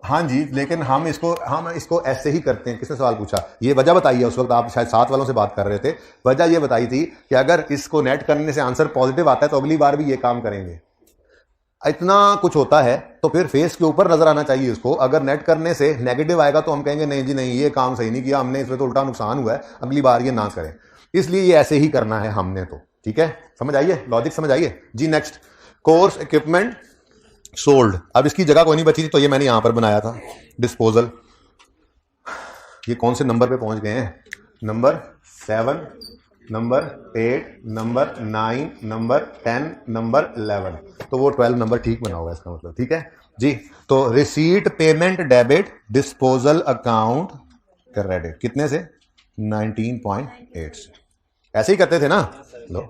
हाँ जी, लेकिन हम इसको ऐसे ही करते हैं। किसने सवाल पूछा, ये वजह बताई है, उस वक्त आप शायद 7 वालों से बात कर रहे थे, वजह ये बताई थी कि अगर इसको नेट करने से आंसर पॉजिटिव आता है तो अगली बार भी ये काम करेंगे। इतना कुछ होता है तो फिर फेस के ऊपर नजर आना चाहिए इसको। अगर नेट करने से नेगेटिव आएगा तो हम कहेंगे नहीं जी नहीं, ये काम सही नहीं किया हमने, इसमें तो उल्टा नुकसान हुआ है, अगली बार ये ना करें। इसलिए ये ऐसे ही करना है हमने तो। ठीक है, समझ आइए, लॉजिक समझ आइए जी। Next course equipment sold. अब इसकी जगह कोई नहीं बची थी तो ये मैंने यहां पर बनाया था डिस्पोजल। ये कौन से नंबर पे पहुंच गए हैं, number 7, number 8, number 9, number 10, number 11, तो वो 12 नंबर ठीक बना होगा इसका मतलब। ठीक है जी, तो receipt payment debit disposal account credit कितने से 19.8 से। ऐसे ही करते थे ना, लो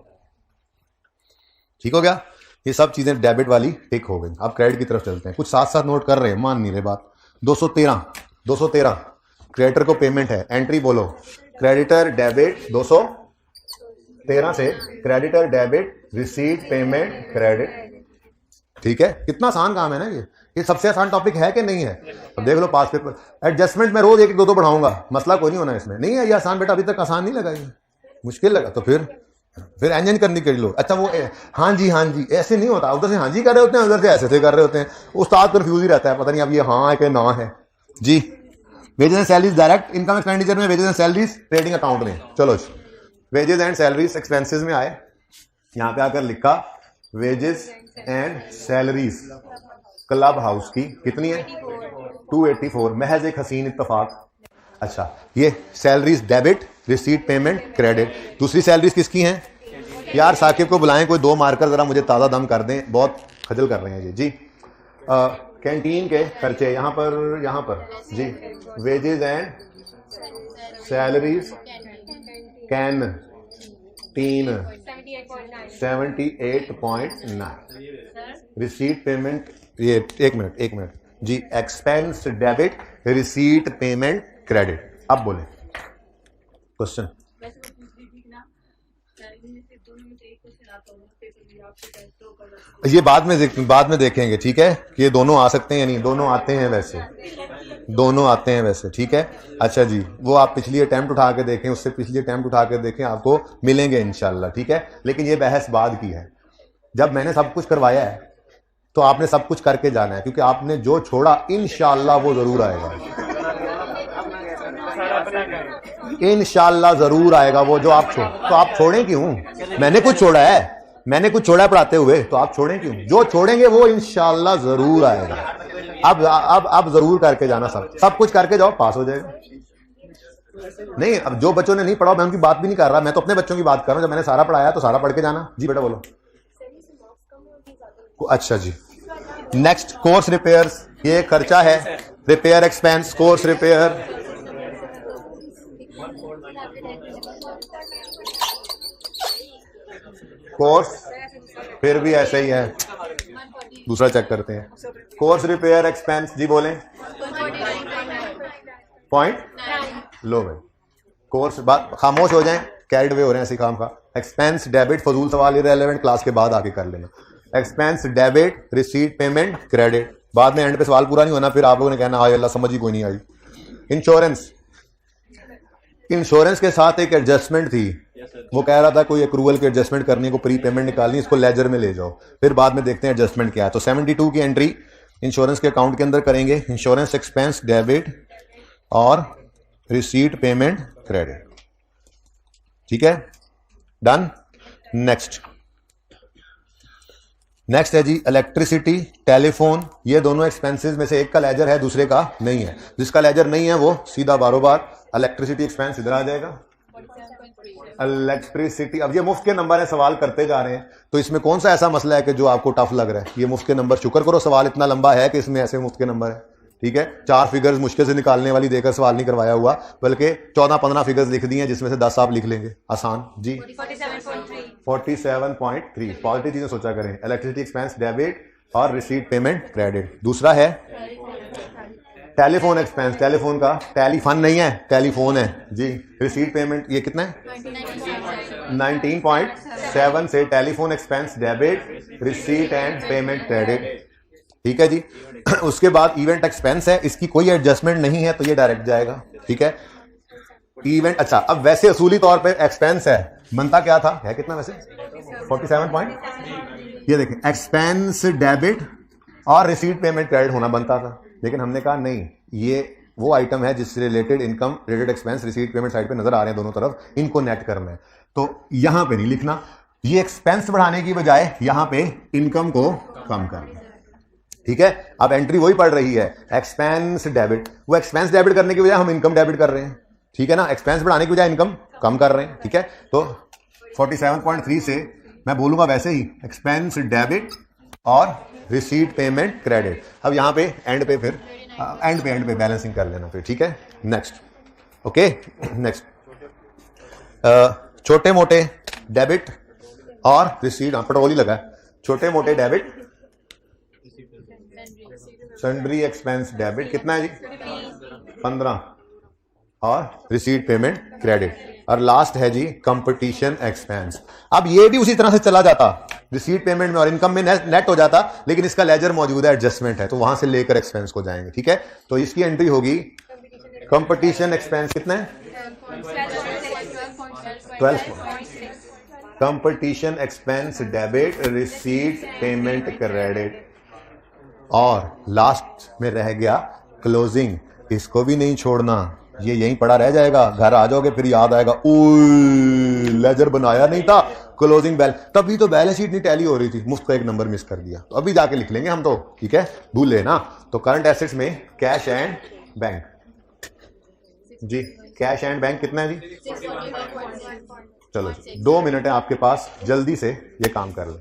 ठीक हो गया। ये सब चीजें डेबिट वाली टिक हो गई। अब क्रेडिट की तरफ चलते हैं, कुछ साथ साथ नोट कर रहे हैं, मान नहीं रहे बात। 213 क्रेडिटर को पेमेंट है, एंट्री बोलो क्रेडिटर डेबिट 213 से creditor debit receipt payment credit. ठीक है, कितना आसान काम है ना ये सबसे आसान टॉपिक है कि नहीं है। अब देख लो पास पेपर एडजस्टमेंट में रोज 1-2 बढ़ाऊंगा, मसला कोई नहीं होना इसमें। नहीं है ये आसान बेटा, अभी तक आसान नहीं लगा, ये मुश्किल लगा तो फिर एंजन करनी कर लो। अच्छा वो हाँ जी ऐसे नहीं होता, उधर से हाँ जी कर रहे होते हैं, उधर से ऐसे से कर रहे होते हैं, उस्ताद कंफ्यूज ही रहता है, पता नहीं अब ये हाँ है कि ना है जी। Wages and salaries direct income expenditure में, wages and salaries trading account में। चलो वेजेस एंड सैलरीज एक्सपेंसेस में आए, यहां पे आकर लिखा wages and salaries club house की कितनी है 284, महज एक हसीन इत्तफाक। अच्छा ये salaries debit receipt payment credit. दूसरी सैलरीज किसकी हैं यार, साकिब को बुलाएं, कोई 2 मार्कर जरा मुझे ताज़ा दम कर दें, बहुत खजल कर रहे हैं जी। कैंटीन के खर्चे यहाँ पर जी, wages and salaries canteen 78.9, receipt payment ये एक मिनट जी, expense debit receipt payment credit. अब बोले क्वेश्चन। ये बाद में देखेंगे, ठीक है, कि ये दोनों आ सकते हैं या नहीं, दोनों आते हैं वैसे, ठीक है। अच्छा जी, वो आप पिछली अटेम्प्ट उठा के देखें, उससे पिछली अटेम्प्ट उठा के देखें, आपको मिलेंगे इंशाल्लाह, ठीक है। लेकिन ये बहस बाद की है, जब मैंने सब कुछ करवाया है तो आपने सब कुछ करके जाना है, क्योंकि आपने जो छोड़ा इंशाल्लाह वो जरूर आएगा, इंशाल्लाह जरूर आएगा वो जो आप छोड़। तो आप छोड़ें क्यों, मैंने कुछ छोड़ा है पढ़ाते हुए, तो आप छोड़ें क्यों, जो छोड़ेंगे वो इंशाल्लाह जरूर आएगा। अब जरूर करके जाना, सब कुछ करके जाओ, पास हो जाएगा। नहीं, अब जो बच्चों ने नहीं पढ़ा मैं उनकी बात भी नहीं कर रहा, मैं तो अपने बच्चों की बात कर रहा हूं। जब मैंने सारा पढ़ाया तो सारा पढ़ के जाना जी। बेटा बोलो। अच्छा जी, नेक्स्ट कोर्स रिपेयर्स, ये खर्चा है, repair expense, course repair, course फिर भी ऐसे ही है, दूसरा चेक करते हैं। कोर्स रिपेयर एक्सपेंस जी बोलें, पॉइंट लो भाई, कोर्स बात खामोश हो जाएं, कैरिड वे हो रहे हैं ऐसे काम का। एक्सपेंस डेबिट, फजूल सवाल इररिलेवेंट, क्लास के बाद आके कर लेना। Expense debit receipt payment credit, बाद में एंड पे सवाल पूरा नहीं होना, फिर आप लोगों ने कहना हाय अल्लाह समझ ही कोई नहीं आई। इंश्योरेंस के साथ एक एडजस्टमेंट थी, वो कह रहा था कोई एक्रूवल की एडजस्टमेंट करनी, को प्री पेमेंट निकालनी, इसको लेजर में ले जाओ, फिर बाद में देखते हैं एडजस्टमेंट क्या है। तो 72 की एंट्री इंश्योरेंस के अकाउंट के अंदर करेंगे इंश्योरेंस एक्सपेंस डेबिट और रिसीट पेमेंट क्रेडिट। ठीक है, डन। नेक्स्ट है जी इलेक्ट्रिसिटी, टेलीफोन। ये दोनों एक्सपेंसेस में से एक का लेजर है, दूसरे का नहीं है। जिसका लेजर नहीं है वो सीधा बारोबार इलेक्ट्रिसिटी एक्सपेंस इधर आ जाएगा। इलेक्ट्रिसिटी, अब ये मुफ्त के नंबर है, सवाल करते जा रहे हैं, तो इसमें कौन सा ऐसा मसला है कि जो आपको टफ लग रहा है? ये मुफ्त के नंबर, शुक्र करो सवाल इतना लंबा है कि इसमें ऐसे मुफ्त के नंबर है। ठीक है, 4 फिगर्स मुश्किल से निकालने वाली देकर सवाल नहीं करवाया हुआ, बल्कि 14-15 फिगर्स लिख दी हैं, जिसमें से 10 आप लिख लेंगे, आसान जी। 47.3 पॉजिटिव चीजें सोचा करें। इलेक्ट्रिसिटी एक्सपेंस डेबिट और रिसीट पेमेंट क्रेडिट। दूसरा है टेलीफोन एक्सपेंस, टेलीफोन का टेलीफोन नहीं है, टेलीफोन है जी। रिसीट पेमेंट ये कितना है? 19.7 से telephone expense debit, receipt and payment credit. ठीक है जी। उसके बाद इवेंट एक्सपेंस है, इसकी कोई एडजस्टमेंट नहीं है तो ये डायरेक्ट जाएगा। ठीक है, इवेंट। अच्छा, अब वैसे असूली तौर पे एक्सपेंस है, बनता क्या था, है कितना वैसे? 47 ये देखें, एक्सपेंस डेबिट और रिसीट पेमेंट क्रेडिट होना बनता था, लेकिन हमने कहा नहीं, ये वो आइटम है जिससे related income, related expense, receipt payment side पे नजर आ रहे हैं दोनों तरफ, इनको नेट करना है। तो यहां पे नहीं लिखना, ये एक्सपेंस बढ़ाने की बजाय यहां पे इनकम को कम करना। ठीक है, अब एंट्री वही पड़ रही है, एक्सपेंस डेबिट। वो एक्सपेंस डेबिट करने की बजाय हम इनकम डेबिट कर रहे हैं। ठीक है ना, एक्सपेंस बढ़ाने की बजाय इनकम कम कर रहे हैं। ठीक है, तो 47.3 से मैं बोलूंगा वैसे ही एक्सपेंस डेबिट और रिसीट पेमेंट क्रेडिट। अब यहां पे एंड पे फिर एंड पे बैलेंसिंग कर लेना फिर। ठीक है, नेक्स्ट। ओके, नेक्स्ट छोटे मोटे डेबिट और रिसीट, पेट्रोल ही लगा है, छोटे मोटे डेबिट, सन्ड्री एक्सपेंस डेबिट कितना है जी? 15 और रिसीट पेमेंट क्रेडिट। और लास्ट है जी कंपटीशन एक्सपेंस। अब ये भी उसी तरह से चला जाता, रिसीट पेमेंट में और इनकम में नेट हो जाता, लेकिन इसका लेजर मौजूद है, एडजस्टमेंट है, तो वहां से लेकर एक्सपेंस को जाएंगे। ठीक है, तो इसकी एंट्री होगी कंपटीशन एक्सपेंस कितना है? 12। Competition expense debit, receipt payment credit. और लास्ट में रह गया क्लोजिंग, इसको भी नहीं छोड़ना, ये यहीं पड़ा रह जाएगा। घर आ जाओगे फिर याद आएगा, ओए लेजर बनाया नहीं था, क्लोजिंग बैलेंस, तभी तो बैलेंस शीट नहीं टैली हो रही थी, मुफ्त का एक नंबर मिस कर दिया। तो अभी जाके लिख लेंगे हम तो, ठीक है, भूल लेना। तो करंट एसेट्स में कैश एंड बैंक जी, कैश एंड बैंक कितना है जी? चलो 2 मिनट है आपके पास, जल्दी से ये काम कर लें।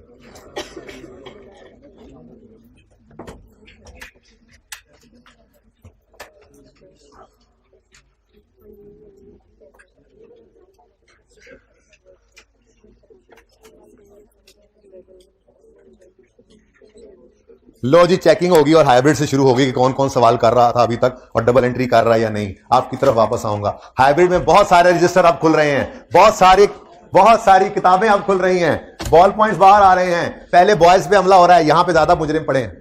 लो जी, चेकिंग होगी और हाइब्रिड से शुरू होगी कि कौन कौन सवाल कर रहा था अभी तक और डबल एंट्री कर रहा है या नहीं। आपकी तरफ वापस आऊंगा। हाइब्रिड में बहुत सारे रजिस्टर अब खुल रहे हैं, बहुत सारी किताबें अब खुल रही हैं, बॉल पॉइंट्स बाहर आ रहे हैं। पहले बॉयज पे हमला हो रहा है, यहां पे ज्यादा मुजरिम पड़े हैं।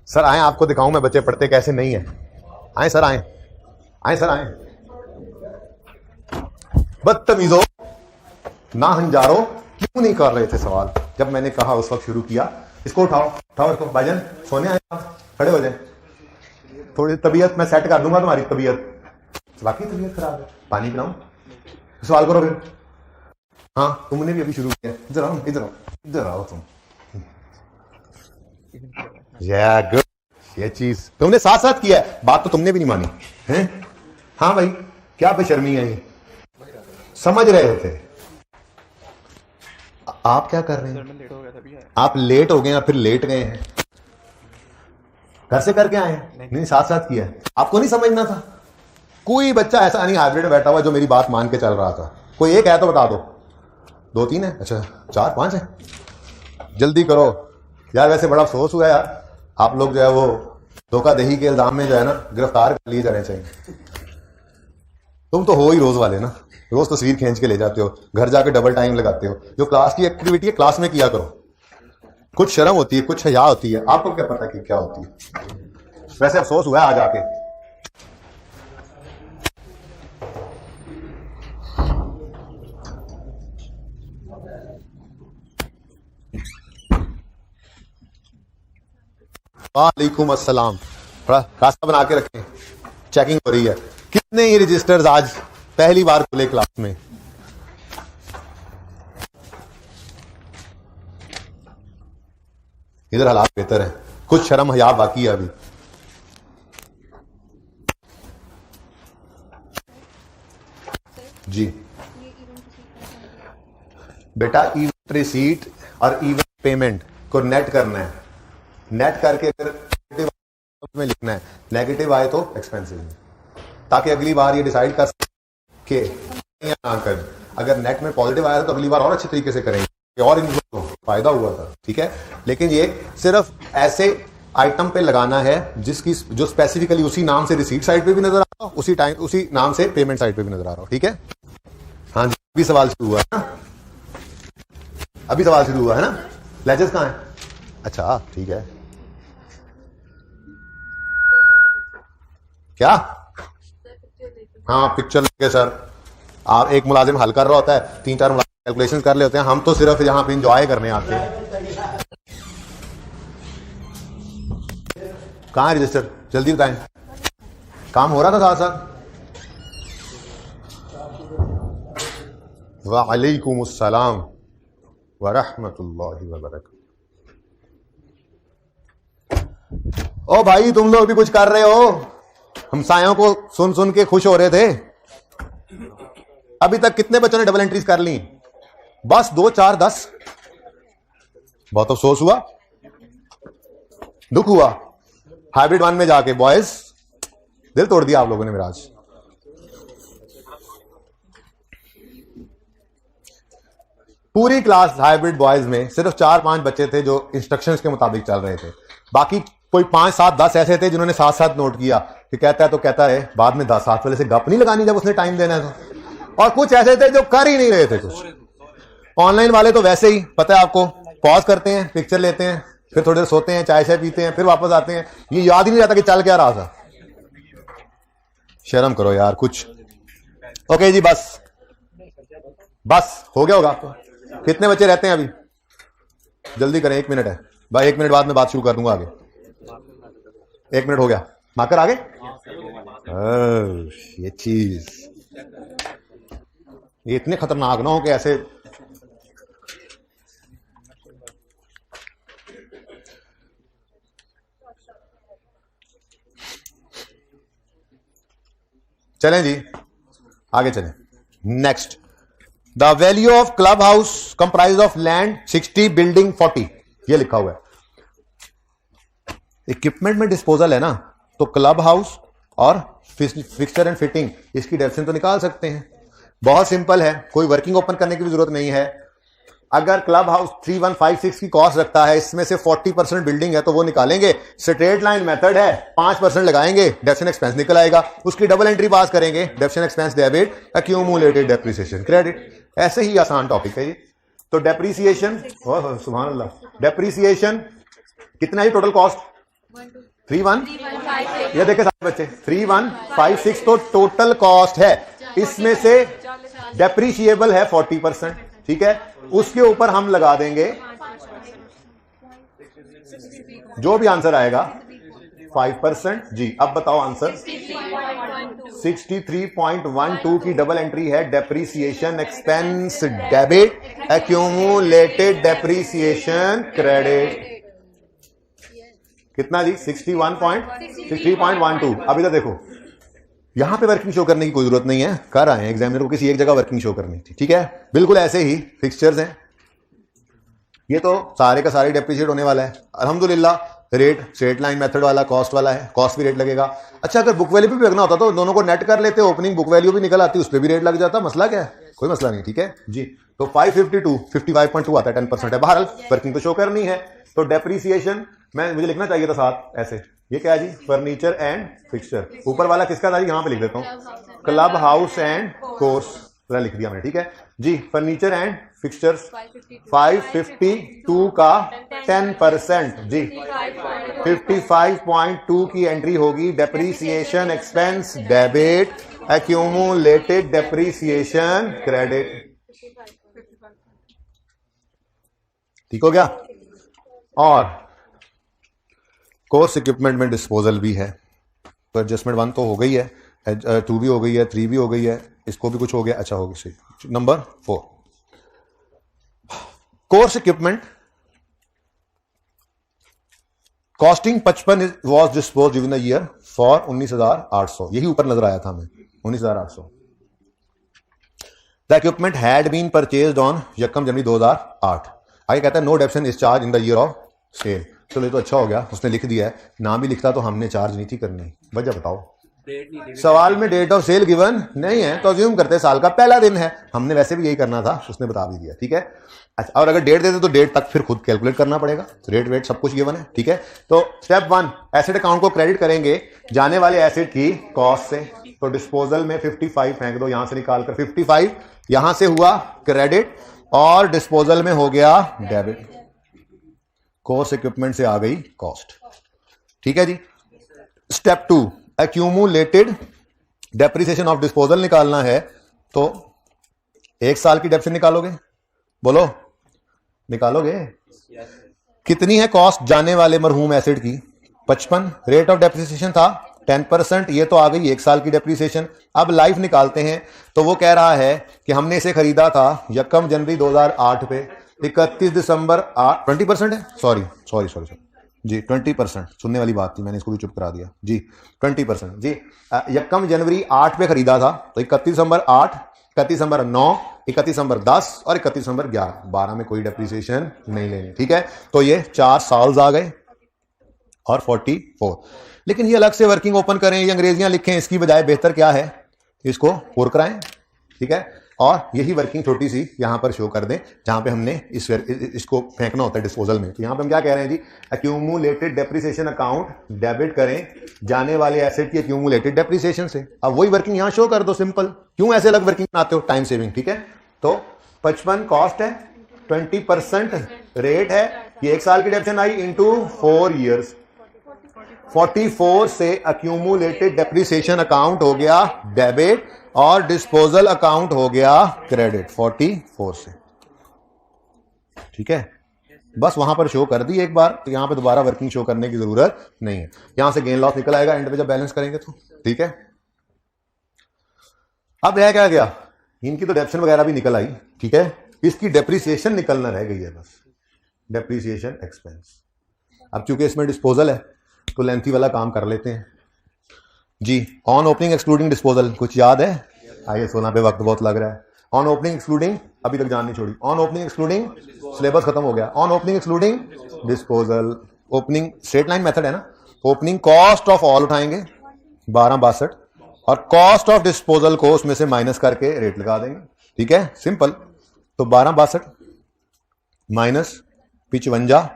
सर आए, आपको दिखाऊं मैं बच्चे पढ़ते कैसे नहीं है। आए सर, आए सर, आए। बदतमीजो, ना हंजारो, क्यों नहीं कर रहे थे सवाल जब मैंने कहा उस वक्त शुरू किया? इसको उठाओ इसको। भाईजान सोने आए, खड़े हो जाए। थोड़ी तबीयत मैं सेट कर दूंगा, तुम्हारी तबीयत, बाकी तबीयत खराब है, पानी पिलाऊं? सवाल करो फिर। हाँ, तुमने भी अभी शुरू किया। इधर आओ, इधर आओ तुम। गुड, ये चीज तुमने साथ साथ किया है, बात तो तुमने भी नहीं मानी है। हाँ भाई, क्या बेशर्मी है ये, समझ रहे थे आप क्या कर रहे हैं? आप लेट हो गए या फिर लेट गए हैं? घर से करके आए हैं? नहीं, साथ साथ किया है। आपको नहीं समझना था? कोई बच्चा ऐसा नहीं हाइब्रिड में बैठा हुआ जो मेरी बात मान के चल रहा था। कोई एक है तो बता दो। 2-3 है? अच्छा 4-5 है? जल्दी करो यार। वैसे बड़ा अफसोस हुआ यार, आप लोग जो है वो धोखाधड़ी के इल्जाम में जो है ना गिरफ्तार कर लिए जाने चाहिए। तुम तो हो ही रोज वाले ना, रोज तस्वीर खींच के ले जाते हो, घर जाके डबल टाइम लगाते हो। जो क्लास की एक्टिविटी है क्लास में किया करो, कुछ शर्म होती है, कुछ हया होती है। आपको क्या पता कि क्या होती है? वैसे अफसोस हुआ है आज आके। वालेकुम अस्सलाम। थोड़ा रास्ता बना के रखें, चेकिंग हो रही है। कितने ही रजिस्टर्स आज पहली बार खुले क्लास में? इधर हालात बेहतर है, कुछ शर्म हया बाकी है अभी। जी बेटा, इवेंट रिसीट और इवेंट पेमेंट को नेट करना है। नेट करके अगर में लिखना है, नेगेटिव आए तो एक्सपेंसिव में, ताकि अगली बार ये डिसाइड कर सके या ना कर। अगर नेट में पॉजिटिव आया तो अगली बार और अच्छे तरीके से करेंगे और इनको फायदा हुआ था। ठीक है, लेकिन ये सिर्फ ऐसे आइटम पे लगाना है जिसकी जो स्पेसिफिकली उसी नाम से रिसीट साइड पे भी नजर आ रहा हो, उसी टाइम उसी नाम से पेमेंट साइड पे भी नजर आ रहा हो। ठीक है, हाँ जी, अभी सवाल शुरू हुआ है ना, अभी सवाल शुरू हुआ है ना। लेजेस कहाँ है? अच्छा ठीक है। क्या? हाँ पिक्चर लेके सर, आप एक मुलाजिम हल कर रहा होता है, 3-4 मुलाजिम कैलकुलेशन कर ले होते हैं, हम तो सिर्फ यहाँ पे इंजॉय करने आते हैं। कहाँ है रजिस्टर? जल्दी बताएं, काम हो रहा था साथ साथ। वालेकुम अस्सलाम वरहमतुल्लाहि वबरकातुहू। ओ भाई, तुम लोग भी कुछ कर रहे हो? हमसायों को सुन सुन के खुश हो रहे थे। अभी तक कितने बच्चों ने डबल एंट्रीज कर ली? बस 2, 4, 10। बहुत अफसोस हुआ, दुख हुआ। हाइब्रिड 1 में जाके बॉयज दिल तोड़ दिया आप लोगों ने मेरा आज। पूरी क्लास हाइब्रिड बॉयज में सिर्फ 4-5 बच्चे थे जो इंस्ट्रक्शंस के मुताबिक चल रहे थे। बाकी कोई 5, 7, 10 ऐसे थे जिन्होंने साथ साथ नोट किया कि कहता है तो कहता है, बाद में 10 साथ वाले से गप नहीं लगानी जब उसने टाइम देना है तो। और कुछ ऐसे थे जो कर ही नहीं रहे थे कुछ। ऑनलाइन वाले तो वैसे ही, पता है आपको, पॉज करते हैं, पिक्चर लेते हैं, फिर थोड़ी देर सोते हैं, चाय पीते हैं, फिर वापस आते हैं। ये याद ही नहीं रहता कि चल क्या रहा था। शर्म करो यार कुछ। ओके जी, बस हो गया होगा आपको। कितने बच्चे रहते हैं अभी? जल्दी करें, 1 मिनट है भाई, 1 मिनट बाद में बात शुरू कर दूंगा आगे। 1 मिनट हो गया, माकर आगे। ये चीज ये इतने खतरनाक ना हो कि ऐसे चलें जी, आगे चलें। Next, the value of club house comprise of land 60, building 40। ये लिखा हुआ है। इक्विपमेंट में डिस्पोजल है ना, तो क्लब हाउस और फिक्सचर एंड फिटिंग, इसकी डेफिनेशन तो निकाल सकते हैं। बहुत सिंपल है, कोई वर्किंग ओपन करने की भी जरूरत नहीं है। अगर क्लब हाउस 3156 की कॉस्ट रखता है, इसमें से 40% बिल्डिंग है, तो वो निकालेंगे। स्ट्रेट लाइन मेथड है, 5% लगाएंगे, डेप्रिसिएशन एक्सपेंस निकल आएगा। उसकी डबल एंट्री पास करेंगे, depreciation expense debit, accumulated depreciation credit. ऐसे ही आसान टॉपिक है ये। तो डेप्रिसिएशन, सुभान अल्लाह, डेप्रिसिएशन कितना है टोटल कॉस्ट? 3156। ये देखे सारे बच्चे, 3156 तो टोटल कॉस्ट है। इसमें से डेप्रिशिएबल है 40%। ठीक है, उसके ऊपर हम लगा देंगे जो भी आंसर आएगा 5%। जी अब बताओ आंसर। 63.12 की डबल एंट्री है, depreciation expense debit, accumulated depreciation credit. कितना जी? 63.12। अभी तो देखो, यहां पे वर्किंग शो करने की कोई जरूरत नहीं है, कर आए हैं एग्जामिनर को किसी एक जगह वर्किंग शो करनी थी। ठीक है, बिल्कुल ऐसे ही फिक्सचर्स हैं, ये तो सारे का सारे डेप्रिशिएट होने वाला है। अल्हम्दुलिल्लाह रेट स्ट्रेट लाइन मेथड वाला, कॉस्ट वाला है, कॉस्ट भी रेट लगेगा। अच्छा, अगर बुक वैल्यू भी लगना होता तो दोनों को नेट कर लेते, ओपनिंग बुक वैल्यू भी निकल आती, उस पर भी रेट लग जाता। मसला क्या है? कोई मसला नहीं। ठीक है जी, तो 552 55.2 आता है, 10% है। बहरहाल वर्किंग तो शो करनी है। तो डेप्रिसिएशन मुझे लिखना चाहिए था साथ ऐसे। ये क्या है जी? Furniture and fixture. ऊपर वाला किसका था जी? यहां पे लिख देता हूं, क्लब हाउस एंड कोर्स, पूरा लिख दिया मैंने। ठीक है जी, फर्नीचर एंड फिक्सचर्स 552 का 10% जी 55.2 की एंट्री होगी। Depreciation expense debit, accumulated depreciation credit. ठीक हो गया? और कोर्स इक्विपमेंट में डिस्पोजल भी है, तो एडजस्टमेंट 1 तो हो गई है, 2 भी हो गई है, 3 भी हो गई है, इसको भी कुछ हो गया, अच्छा हो गया, सही। Number 4, course equipment costing 55 was dispose in the year for 19,800, यही ऊपर नजर आया था हमें 19,800। The equipment had been purchased on यकम जनवरी 2008। आगे कहता है no depreciation is charge in the year of sale. चलो ये तो अच्छा हो गया, उसने लिख दिया है, ना भी लिखता तो हमने चार्ज नहीं थी करनी। वजह बताओ, सवाल में डेट ऑफ सेल गिवन नहीं है तो अज्यूम करते साल का पहला दिन है, हमने वैसे भी यही करना था, उसने बता भी दिया, ठीक है। अच्छा, और अगर डेट देते तो डेट तक फिर खुद कैलकुलेट करना पड़ेगा, रेट वेट सब कुछ गिवन है, ठीक है। तो स्टेप 1, एसेट अकाउंट को क्रेडिट करेंगे जाने वाले एसेट की कॉस्ट से, तो डिस्पोजल में 55 फेंक दो, यहां से निकालकर 55 यहां से हुआ क्रेडिट और डिस्पोजल में हो गया डेबिट, कोर्स इक्विपमेंट से आ गई कॉस्ट, ठीक है जी। Step 2, accumulated depreciation of disposal निकालना है, तो 1 साल की डेप्रिसिएशन निकालोगे, बोलो निकालोगे, कितनी है कॉस्ट जाने वाले मरहूम एसेट की 55, रेट ऑफ डेप्रिसिएशन था 10%, ये तो आ गई 1 साल की डेप्रिसिएशन। अब लाइफ निकालते हैं, तो वो कह रहा है कि हमने इसे खरीदा था यकम जनवरी 2008 पे, 31 दिसंबर 20% है, सॉरी जी 20%, सुनने वाली बात थी, मैंने इसको भी चुप करा दिया जी, 20% जी। यकम जनवरी 8 पे खरीदा था, तो 31 दिसंबर 8, 31 दिसंबर 9, 31 दिसंबर 10 और 31 दिसंबर 11, 12 में कोई डेप्रिसिएशन नहीं लेनी, ठीक है। तो ये 4 साल आ गए और 44। लेकिन ये अलग से वर्किंग ओपन करें, ये अंग्रेजियां लिखें, इसकी बजाय बेहतर क्या है, इसको पुर कराएं, ठीक है, और यही वर्किंग छोटी सी यहां पर शो कर दें जहां पे हमने इसको फेंकना होता है डिस्पोजल में। तो यहां पे हम क्या कह रहे हैं जी, एक्यूमुलेटेड डेप्रिसिएशन अकाउंट डेबिट करें जाने वाले एसेट की एक्यूमुलेटेड डेप्रिसिएशन से। अब वही वर्किंग यहां शो कर दो, सिंपल, क्यों ऐसे अलग वर्किंग बनाते हो, टाइम सेविंग, ठीक है। तो 55 कॉस्ट है, 20% रेट है, ये 1 साल की डेप्रिसिएशन आई इंटू 4 ईयर्स, 44 से एक्यूमुलेटेड डेप्रिसिएशन अकाउंट हो गया डेबिट और डिस्पोजल अकाउंट हो गया क्रेडिट 44 से, ठीक है। बस वहां पर शो कर दी एक बार, तो यहां पे दोबारा वर्किंग शो करने की जरूरत नहीं है, यहां से गेन लॉस निकल आएगा एंड पे जब बैलेंस करेंगे तो, ठीक है। अब रह क्या गया, इनकी तो डेप्शन वगैरह भी निकल आई, ठीक है, इसकी डेप्रिसिएशन निकलना रह गई है बस, डेप्रिसिएशन एक्सपेंस। अब चूंकि इसमें डिस्पोजल है तो लेंथी वाला काम कर लेते हैं जी। ऑन ओपनिंग एक्सक्लूडिंग डिस्पोजल कुछ याद है, आइए सोना पे वक्त बहुत लग रहा है। ऑन ओपनिंग एक्सक्लूडिंग अभी तक जान नहीं छोड़ी, ऑन ओपनिंग एक्सक्लूडिंग सिलेबस खत्म हो गया, on opening excluding disposal, opening straight line method है ना, ओपनिंग कॉस्ट ऑफ ऑल उठाएंगे 1262 और कॉस्ट ऑफ डिस्पोजल को उसमें से माइनस करके रेट लगा देंगे, ठीक है, सिंपल। तो 1262 माइनस 55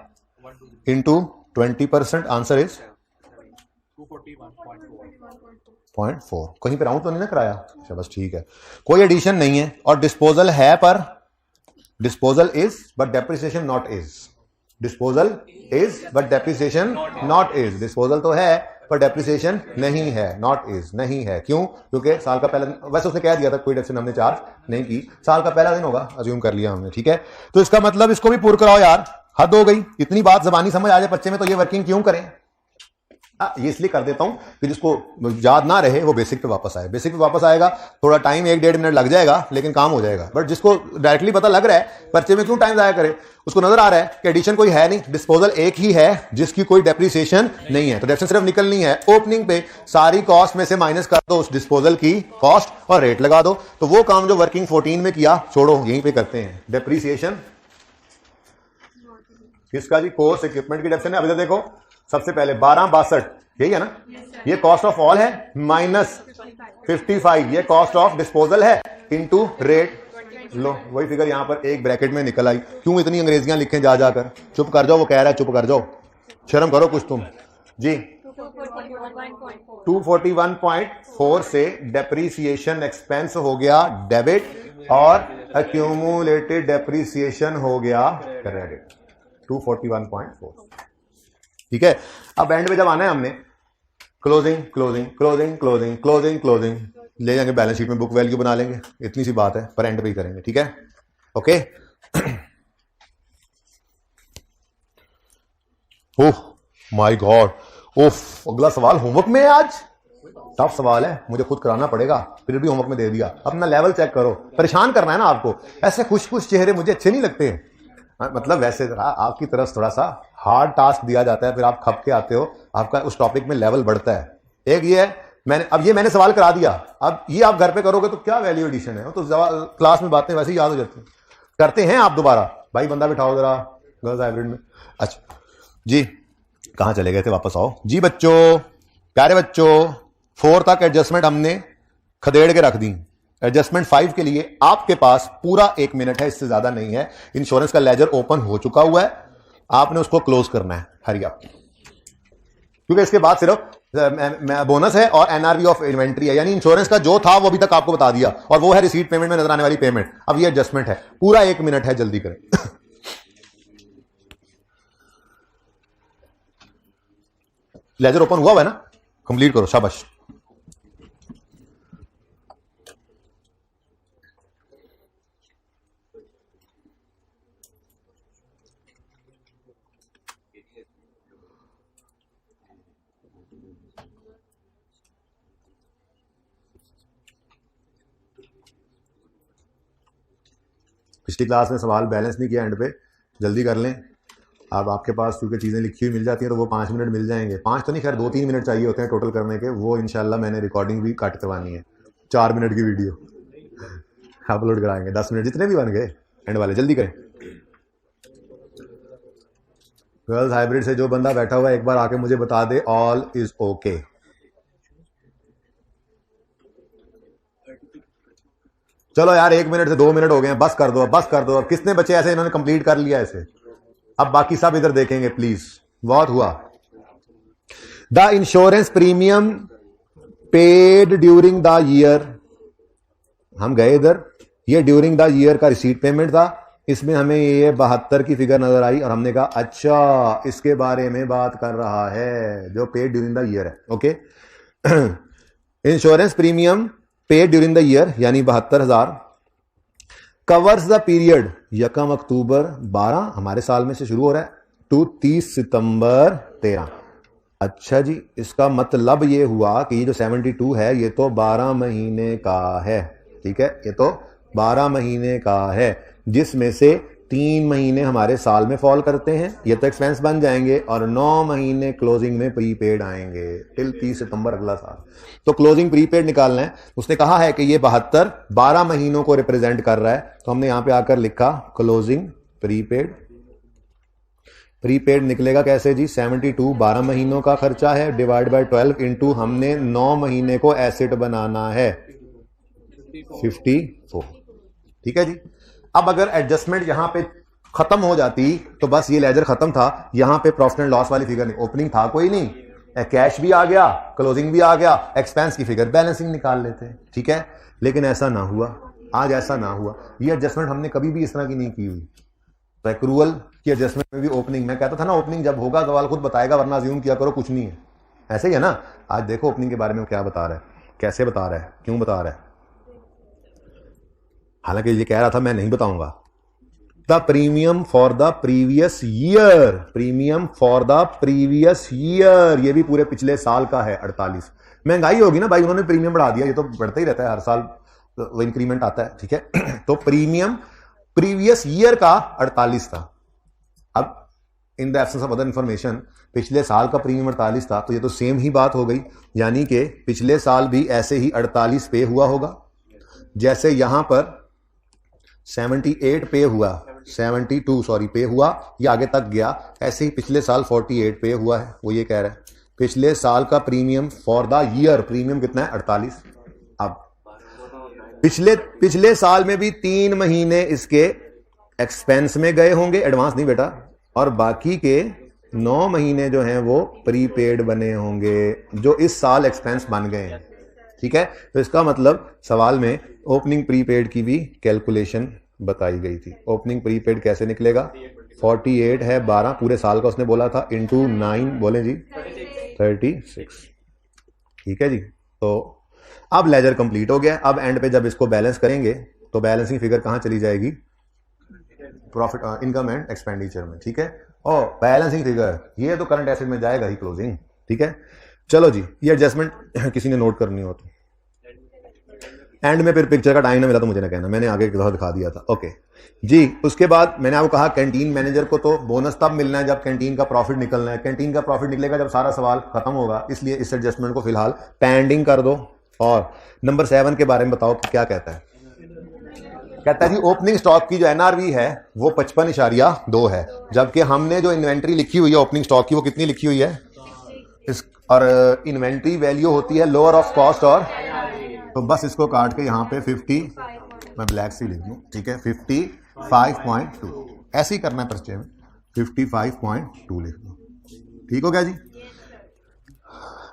इंटू 20%, आंसर इज 241.4। कहीं पे राउंड तो नहीं ना कराया, अच्छा बस ठीक है, कोई एडिशन नहीं है और डिस्पोजल है पर disposal is but depreciation not is, disposal is but depreciation not is, disposal तो है पर डेप्रिसिएशन नहीं है, नॉट इज नहीं है, क्यों, क्योंकि साल का पहला दिन, वैसे उसने कह दिया था कोई डेप्रिसिएशन हमने चार्ज नहीं की, साल का पहला दिन होगा, अज्यूम कर लिया हमने, ठीक है। तो इसका मतलब इसको भी पूरा कराओ यार, हद हो गई, इतनी बात जबानी समझ आ जाए बच्चे में तो ये वर्किंग क्यों करें। ये इसलिए कर देता हूं कि जिसको याद ना रहे वो बेसिक पे वापस आए, बेसिक पे वापस आएगा, थोड़ा टाइम 1-1.5 मिनट लग जाएगा लेकिन काम हो जाएगा। बट जिसको डायरेक्टली पता लग रहा है पर्चे में क्यों टाइम जाया करे, उसको नजर आ रहा है कि एडिशन कोई है नहीं, डिस्पोजल एक ही है जिसकी कोई डेप्रिसिएशन नहीं है, तो डेप्रिसिएशन सिर्फ निकलनी है, ओपनिंग पे सारी कॉस्ट में से माइनस कर दो उस डिस्पोजल की कॉस्ट और रेट लगा दो। तो वो काम जो वर्किंग 14 में किया छोड़ो, यहीं पे करते हैं डेप्रिसिएशन किसका जी, कोर्स इक्विपमेंट की डेप्रिसिएशन है। अभी तो देखो सबसे पहले 1262 यही है ना, ये कॉस्ट ऑफ ऑल है, माइनस 55 ये कॉस्ट ऑफ डिस्पोजल है, इनटू रेट, लो वही फिगर यहां पर एक ब्रैकेट में निकल आई। क्यों इतनी अंग्रेजियां लिखें जा जाकर, चुप कर जाओ, वो कह रहा है चुप कर जाओ, शर्म करो कुछ तुम जी। 241.4 से डेप्रिसिएशन एक्सपेंस हो गया डेबिट और एक्यूमुलेटेड डेप्रिसिएशन हो गया क्रेडिट 241.4, ठीक है। अब एंड पे जब आना है हमने closing closing closing closing closing closing ले जाएंगे, बैलेंस शीट में बुक वैल्यू बना लेंगे, इतनी सी बात है, पर एंड पे ही करेंगे, ठीक है, ओके। ओह माय गॉड, ओफ, अगला सवाल होमवर्क में है आज। टफ सवाल है, मुझे खुद कराना पड़ेगा, फिर भी होमवर्क में दे दिया। अपना लेवल चेक करो, परेशान करना है ना आपको। ऐसे खुश खुश चेहरे मुझे अच्छे नहीं लगते हैं। मतलब वैसे आपकी तरफ थोड़ा सा हार्ड टास्क दिया जाता है, फिर आप खप के आते हो, आपका उस टॉपिक में लेवल बढ़ता है। एक ये है, मैंने सवाल करा दिया, अब ये आप घर पे करोगे तो क्या वैल्यू एडिशन है, तो क्लास में बातें वैसे ही याद हो जाती हैं। करते हैं आप दोबारा, भाई बंदा बिठाओ जरा गर्ल्स हाइब्रिड में। अच्छा जी, कहां चले गए थे, वापस आओ जी बच्चों, प्यारे बच्चों। 4 तक एडजस्टमेंट हमने खदेड़ के रख दी। एडजस्टमेंट 5 के लिए आपके पास पूरा 1 मिनट है, इससे ज्यादा नहीं है। इंश्योरेंस का लेजर ओपन हो चुका हुआ है, आपने उसको क्लोज करना है, हरी आप, क्योंकि इसके बाद सिर्फ बोनस है और एनआरवी ऑफ इन्वेंट्री है, यानी इंश्योरेंस का जो था वो अभी तक आपको बता दिया, और वो है रिसीट पेमेंट में नजर आने वाली पेमेंट। अब ये एडजस्टमेंट है, पूरा 1 मिनट है, जल्दी करें। लेजर ओपन हुआ है ना, कंप्लीट करो, शाबाश। पिछली क्लास में सवाल बैलेंस नहीं किया एंड पे, जल्दी कर लें। अब आपके पास क्योंकि चीज़ें लिखी हुई मिल जाती हैं तो वो 5 मिनट मिल जाएंगे। 5 तो नहीं, खैर 2-3 मिनट चाहिए होते हैं टोटल करने के। वो इंशाल्लाह मैंने रिकॉर्डिंग भी कट करवानी है, 4 मिनट की वीडियो अपलोड कराएंगे। 10 मिनट जितने भी बन गए एंड वाले, जल्दी करें। गर्ल्स हाइब्रिड से जो बंदा बैठा हुआ है एक बार आके मुझे बता दे ऑल इज ओके। चलो यार, 1 मिनट से 2 मिनट हो गए हैं, बस कर दो, बस कर दो। अब किसने बच्चे ऐसे इन्होंने कंप्लीट कर लिया ऐसे, अब बाकी सब इधर देखेंगे प्लीज, बहुत हुआ। The insurance premium paid during the year, हम गए इधर, ये ड्यूरिंग द ईयर का रिसीट पेमेंट था। इसमें हमें ये 72 की फिगर नजर आई और हमने कहा अच्छा इसके बारे में बात कर रहा है, जो पेड ड्यूरिंग द ईयर है। Okay, insurance premium paid during the year यानी 72,000 कवर्स द पीरियड 1 अक्टूबर 12 हमारे साल में से शुरू हो रहा है टू 30 सितंबर 13। अच्छा जी, इसका मतलब ये हुआ कि ये जो 72 है ये तो 12 महीने का है, ठीक है, ये तो 12 महीने का है, जिसमें से 3 महीने हमारे साल में फॉल करते हैं, ये तो एक्सपेंस बन जाएंगे, और 9 महीने क्लोजिंग में प्रीपेड आएंगे टिल 30 सितंबर अगला साल। तो क्लोजिंग प्रीपेड निकालना है। उसने कहा है कि ये 72 12 महीनों को रिप्रेजेंट कर रहा है, तो हमने यहां पे आकर लिखा क्लोजिंग प्रीपेड। प्रीपेड निकलेगा कैसे जी, 72 12 महीनों का खर्चा है, डिवाइड बाय 12 इंटू हमने 9 महीने को एसेट बनाना है 54, ठीक है जी। अब अगर एडजस्टमेंट यहां पे खत्म हो जाती तो बस ये लेजर खत्म था, यहां पे प्रॉफिट एंड लॉस वाली फिगर नहीं, ओपनिंग था कोई नहीं, कैश भी आ गया, क्लोजिंग भी आ गया, एक्सपेंस की फिगर बैलेंसिंग निकाल लेते हैं, ठीक है। लेकिन ऐसा ना हुआ, आज ऐसा ना हुआ। ये एडजस्टमेंट हमने कभी भी इस तरह की नहीं की हुई। तो एक्रूअल की एडजस्टमेंट में भी ओपनिंग, मैं कहता था ना ओपनिंग जब होगा सवाल खुद बताएगा, वरना अज्यूम किया करो कुछ नहीं है, ऐसे ही है ना। आज देखो ओपनिंग के बारे में क्या बता रहा है, कैसे बता रहा है, क्यों बता रहा है। हालांकि ये कह रहा था मैं नहीं बताऊंगा। The premium for the previous year, premium for the previous year, ये भी पूरे पिछले साल का है 48। महंगाई होगी ना भाई, उन्होंने प्रीमियम बढ़ा दिया, ये तो बढ़ता ही रहता है हर साल, वो इंक्रीमेंट आता है, ठीक है। तो प्रीमियम प्रीवियस ईयर का 48 था। अब in the absence of other information पिछले साल का प्रीमियम 48 था, तो ये तो सेम ही बात हो गई, यानी कि पिछले साल भी ऐसे ही 48 पे हुआ होगा, जैसे यहां पर 78 पे हुआ, 72 सॉरी पे हुआ, ये आगे तक गया, ऐसे ही पिछले साल 48 पे हुआ है। वो ये कह रहा है पिछले साल का premium for the year, premium कितना है 48। अब पिछले साल में भी 3 महीने इसके एक्सपेंस में गए होंगे, एडवांस नहीं बेटा, और बाकी के 9 महीने जो हैं वो प्रीपेड बने होंगे, जो इस साल एक्सपेंस बन गए हैं, ठीक है। तो इसका मतलब सवाल में ओपनिंग प्रीपेड की भी कैलकुलेशन बताई गई थी। ओपनिंग प्रीपेड कैसे निकलेगा, 48 है 12 पूरे साल का उसने बोला था, इंटू 9 बोले जी 36, ठीक है जी। तो अब लेजर कंप्लीट हो गया। अब एंड पे जब इसको बैलेंस करेंगे तो बैलेंसिंग फिगर कहां चली जाएगी, प्रॉफिट इनकम एंड एक्सपेंडिचर में, ठीक है। ओ बैलेंसिंग फिगर, ये तो करंट एसेट में जाएगा ही क्लोजिंग, ठीक है। चलो जी, ये एडजस्टमेंट किसी ने नोट करनी हो तो एंड में फिर पिक्चर का टाइम ना मिला तो मुझे ना कहना, मैंने आगे दिखा दिया था। ओके जी, उसके बाद मैंने आपको कहा कैंटीन मैनेजर को तो बोनस तब मिलना है जब कैंटीन का प्रॉफिट निकलना है। कैंटीन का प्रॉफिट निकलेगा जब सारा सवाल खत्म होगा, इसलिए इस एडजस्टमेंट को फिलहाल पेंडिंग कर दो। और नंबर 7 के बारे में बताओ कि क्या कहता है। कहता है जी ओपनिंग स्टॉक की जो एनआरवी है वो 55.2 है, जबकि हमने जो इन्वेंट्री लिखी हुई है ओपनिंग स्टॉक की वो कितनी लिखी हुई है इस, और इन्वेंट्री वैल्यू होती है लोअर ऑफ कॉस्ट, और तो बस इसको काट के यहाँ पे 50, मैं ब्लैक से लिख दूँ, ठीक है, 55.2 ऐसे ही करना है पर्चे में, 55.2 लिख दो, ठीक हो गया जी।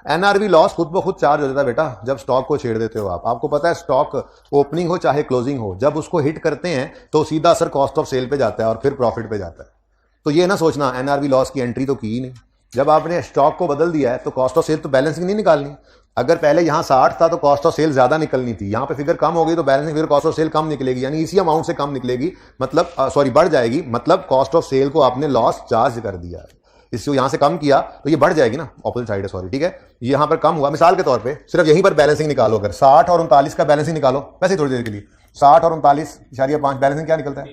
एनआरवी लॉस खुद ब खुद चार्ज हो जाता है बेटा जब स्टॉक को छेड़ देते हो आप। आपको पता है स्टॉक ओपनिंग हो चाहे क्लोजिंग हो, जब उसको हिट करते हैं तो सीधा असर कॉस्ट ऑफ सेल पे जाता है और फिर प्रॉफिट पे जाता है। तो ये ना सोचना एनआरवी लॉस की एंट्री तो की ही नहीं, जब आपने स्टॉक को बदल दिया है तो कॉस्ट ऑफ सेल तो बैलेंसिंग नहीं निकालनी। अगर पहले यहाँ 60 था तो कॉस्ट ऑफ सेल ज्यादा निकलनी थी, यहाँ पे फिगर कम हो गई तो balancing figure cost of sale कम निकलेगी, यानी इसी अमाउंट से कम निकलेगी, मतलब सॉरी बढ़ जाएगी, मतलब कॉस्ट ऑफ सेल को आपने लॉस चार्ज कर दिया है। इसको यहां से कम किया तो ये बढ़ जाएगी ना, ऑपोजिट साइड है, सॉरी, ठीक है। ये यहां पर कम हुआ, मिसाल के तौर पे सिर्फ यहीं पर बैलेंसिंग निकालो, अगर 60 और 39 का बैलेंसिंग निकालो, वैसे ही थोड़ी देर के लिए 60 और 39.5 बैलेंसिंग क्या निकलता है,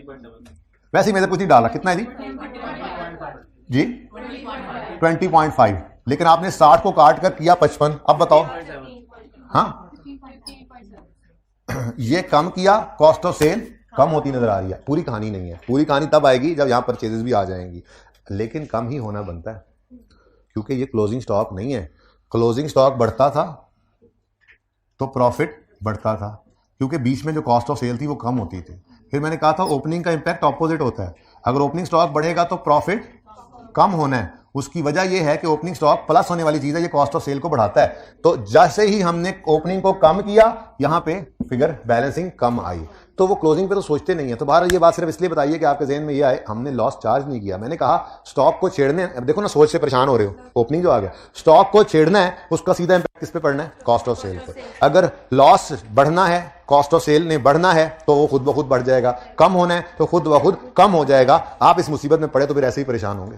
वैसे ही मैंने कुछ नहीं डाला, कितना है जी 20.5, लेकिन आपने 60 को काट कर किया 55, अब बताओ, हाँ ये कम किया, कॉस्ट ऑफ सेल कम होती नजर आ रही है। पूरी कहानी नहीं है, पूरी कहानी तब आएगी जब यहां परचेजेस भी आ जाएंगी, लेकिन कम ही होना बनता है क्योंकि ये क्लोजिंग स्टॉक नहीं है। क्लोजिंग स्टॉक बढ़ता था तो प्रॉफिट बढ़ता था, क्योंकि बीच में जो कॉस्ट ऑफ सेल थी वो कम होती थी। फिर मैंने कहा था ओपनिंग का इंपैक्ट ऑपोजिट होता है, अगर ओपनिंग स्टॉक बढ़ेगा तो प्रॉफिट कम होना है। उसकी वजह यह है कि ओपनिंग स्टॉक प्लस होने वाली चीज है, ये कॉस्ट ऑफ सेल को बढ़ाता है। तो जैसे ही हमने ओपनिंग को कम किया यहां पे फिगर बैलेंसिंग कम आई, तो वो क्लोजिंग पे तो सोचते नहीं है। तो बाहर ये बात सिर्फ इसलिए बताइए कि आपके ज़हन में ये आए हमने लॉस चार्ज नहीं किया। मैंने कहा स्टॉक को छेड़ने, अब देखो ना सोच से परेशान हो रहे हो, ओपनिंग जो आ गया, स्टॉक को छेड़ना है उसका सीधा इंपैक्ट किस पे पड़ना है, कॉस्ट ऑफ सेल पे। अगर लॉस बढ़ना है, कॉस्ट ऑफ सेल ने बढ़ना है तो वो खुद ब खुद बढ़ जाएगा, कम होना है तो खुद ब खुद कम हो जाएगा। आप इस मुसीबत में पड़े तो फिर ऐसे ही परेशान होंगे,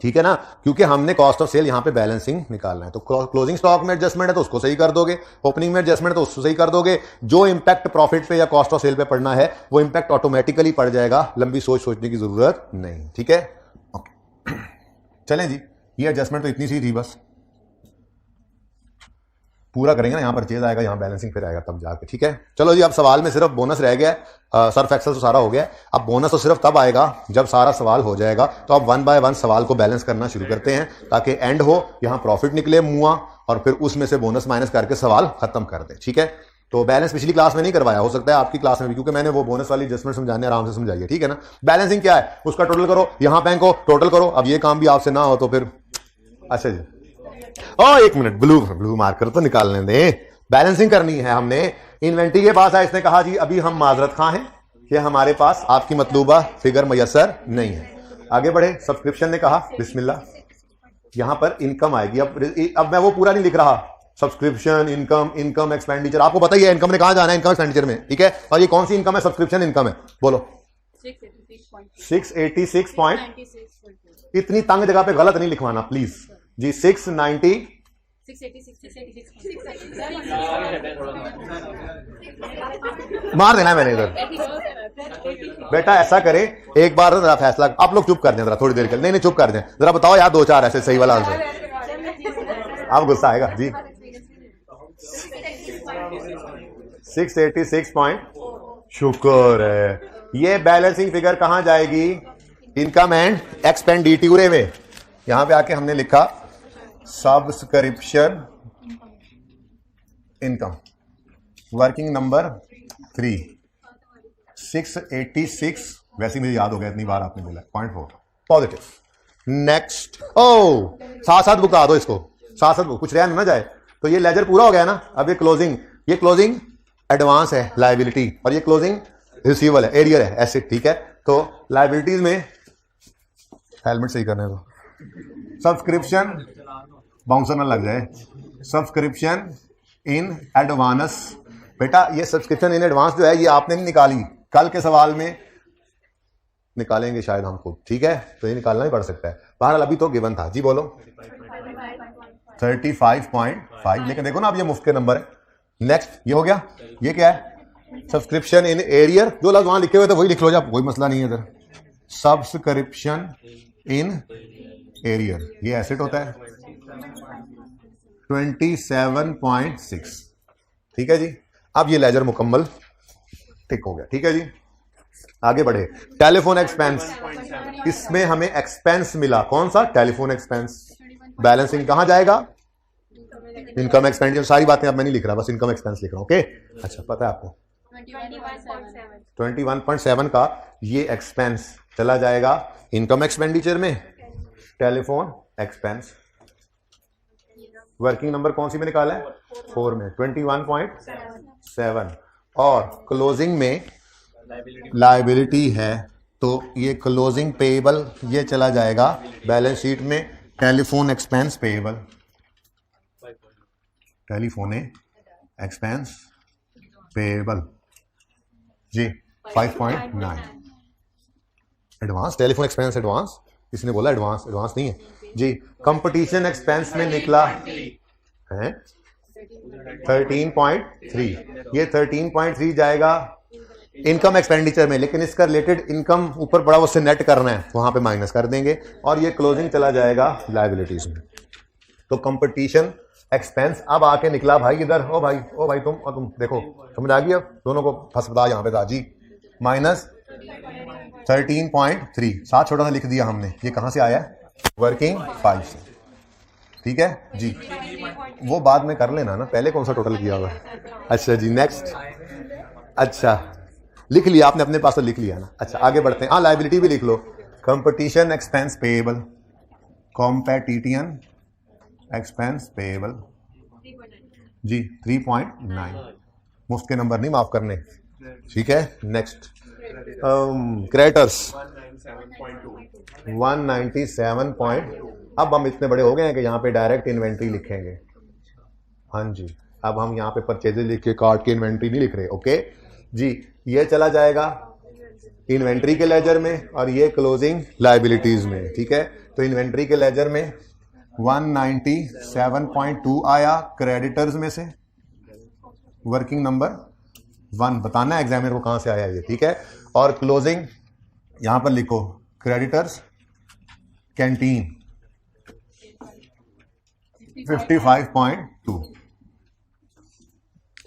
ठीक है ना, क्योंकि हमने कॉस्ट ऑफ सेल यहां पे बैलेंसिंग निकालना है। तो क्लोजिंग स्टॉक में एडजस्टमेंट है तो उसको सही कर दोगे, ओपनिंग में एडजस्टमेंट तो उसको सही कर दोगे, जो इंपैक्ट प्रॉफिट पे या कॉस्ट ऑफ सेल पे पड़ना है वो इंपैक्ट ऑटोमेटिकली पड़ जाएगा, लंबी सोचने की जरूरत नहीं, ठीक है। ओके चलें जी, ये एडजस्टमेंट तो इतनी सी थी, बस पूरा करेंगे ना, यहां परचेज आएगा, यहां बैलेंसिंग फिर आएगा तब जाके, ठीक है। चलो जी, अब सवाल में सिर्फ बोनस रह गया है, सर्फ एक्सेल तो सारा हो गया है, अब बोनस तो सिर्फ तब आएगा जब सारा सवाल हो जाएगा। तो अब 1 बाय 1 सवाल को बैलेंस करना शुरू करते हैं ताकि एंड हो, यहां प्रॉफिट निकले मुआ और फिर उसमें से बोनस माइनस करके सवाल खत्म कर दे, ठीक है। तो बैलेंस पिछली क्लास में नहीं करवाया, हो सकता है आपकी क्लास में भी, क्योंकि मैंने वो बोनस वाली एडजस्टमेंट समझाने आराम से समझाइए, ठीक है ना। बैलेंसिंग क्या है उसका टोटल करो, यहां बैंक को टोटल करो। अब ये काम भी आपसे ना हो तो फिर अच्छा जी, एक मिनट, ब्लू मार्कर तो निकालने दें, बैलेंसिंग करनी है हमने। इन्वेंट्री के पास है, इसने कहा जी अभी हम माजरत खां हैं कि हमारे पास आपकी मतलूबा फिगर मयसर नहीं है। आगे बढ़े, सब्सक्रिप्शन ने कहा बिस्मिल्लाह, यहां पर इनकम आएगी। अब मैं वो पूरा नहीं लिख रहा, सब्सक्रिप्शन इनकम एक्सपेंडिचर, आपको पता ही है इनकम ने कहां जाना है, इनकम एक्सपेंडिचर में, ठीक है। और ये कौन सी इनकम है, सब्सक्रिप्शन इनकम है, बोलो 686 इतनी तंग जगह पे गलत नहीं लिखवाना प्लीज जी, 690 मार देना है मैंने इधर। बेटा ऐसा करें एक बार जरा फैसला, आप लोग चुप कर दें जरा थोड़ी देर के लिए, नहीं चुप कर दें जरा, बताओ यार 2-4 ऐसे सही वाला आंसर, आप गुस्सा आएगा जी। 686 पॉइंट, शुक्र है। ये बैलेंसिंग फिगर कहां जाएगी, इनकम एंड एक्सपेंडिचर में। यहां पे आके हमने लिखा सब्सक्रिप्शन इनकम, वर्किंग नंबर 3, 686, वैसे मुझे याद हो गया इतनी बार आपने बोला, 0.4 पॉजिटिव। नेक्स्ट, साथ साथ बुका दो इसको, साथ साथ कुछ रह ना जाए। तो ये लेजर पूरा हो गया ना। अब ये क्लोजिंग एडवांस है लायबिलिटी, और ये क्लोजिंग रिसीवेबल है, एरियर है, एसेट, ठीक है। तो लायबिलिटीज में हेलमेट सही करने दो, सब्सक्रिप्शन बाउंसर ना लग जाए, सब्सक्रिप्शन इन एडवांस। बेटा ये सब्सक्रिप्शन इन एडवांस जो है ये आपने नहीं निकाली, कल के सवाल में निकालेंगे शायद हम खुद, ठीक है, तो ये निकालना ही पड़ सकता है। बहरहाल अभी तो गिवन था जी, बोलो 35.5, लेकिन देखो ना अब ये मुफ्त के नंबर है। नेक्स्ट ये हो गया, ये क्या है, सब्सक्रिप्शन इन एरियर, जो लफ्ज वहां लिखे हुए थे वही लिख लो, जब कोई मसला नहीं है इधर। सब्सक्रिप्शन इन एरियर, ये एसेट होता है 27.6, ठीक है जी। अब ये लेजर मुकम्मल टिक हो गया, ठीक है जी। आगे बढ़े, टेलीफोन एक्सपेंस, इसमें हमें एक्सपेंस मिला, कौन सा, टेलीफोन एक्सपेंस। बैलेंसिंग कहां जाएगा, इनकम एक्सपेंडिचर, सारी बातें अब मैं नहीं लिख रहा, बस इनकम एक्सपेंस लिख रहा हूं, ओके। अच्छा, पता है आपको 21.7 का ये एक्सपेंस चला जाएगा इनकम एक्सपेंडिचर में, टेलीफोन एक्सपेंस। वर्किंग नंबर कौन सी में निकाला है, 4 में, 21.7। और क्लोजिंग में लायबिलिटी है, तो ये क्लोजिंग पेएबल ये चला जाएगा बैलेंस शीट में, telephone expense payable, telephone expense payable जी 5.9। एडवांस, टेलीफोन एक्सपेंस एडवांस, इसने बोला एडवांस, एडवांस नहीं है जी। कंपटीशन एक्सपेंस में निकला है 13.3, ये 13.3 जाएगा इनकम एक्सपेंडिचर में, लेकिन इसका रिलेटेड इनकम ऊपर पड़ा, उससे नेट करना है, वहां पे माइनस कर देंगे, और ये क्लोजिंग चला जाएगा लायबिलिटीज में। तो कंपटीशन एक्सपेंस अब आके निकला भाई इधर, ओ भाई तुम देखो, समझ आ गई अब, दोनों को फंस बता यहां पे था जी, माइनस 13.3, साथ छोटा सा लिख दिया हमने, ये कहां से आया है, वर्किंग 5 से, ठीक है जी। वो बाद में कर लेना ना, पहले कौन सा टोटल किया हुआ है। अच्छा जी, नेक्स्ट, अच्छा लिख लिया आपने, अपने पास तो लिख लिया ना। अच्छा आगे बढ़ते हैं, हाँ लायबिलिटी भी लिख लो, competition expense payable, competition expense payable जी 3.9, मुफ्त के नंबर नहीं माफ करने, ठीक है। Next, creditors 197. अब हम इतने बड़े हो गए हैं कि यहाँ पे डायरेक्ट इन्वेंट्री लिखेंगे, हाँ जी। अब हम यहाँ पे परचेजेज लिख के कार्ड की इन्वेंट्री नहीं लिख रहे, ओके जी। ये चला जाएगा इन्वेंट्री के लेजर में, और ये क्लोजिंग लायबिलिटीज में, ठीक है। तो इन्वेंट्री के लेजर में 197.2 आया क्रेडिटर्स में से, वर्किंग नंबर 1 बताना है एग्जामिनर को कहां से आया ये, ठीक है। और क्लोजिंग यहां पर लिखो क्रेडिटर्स कैंटीन 55.2,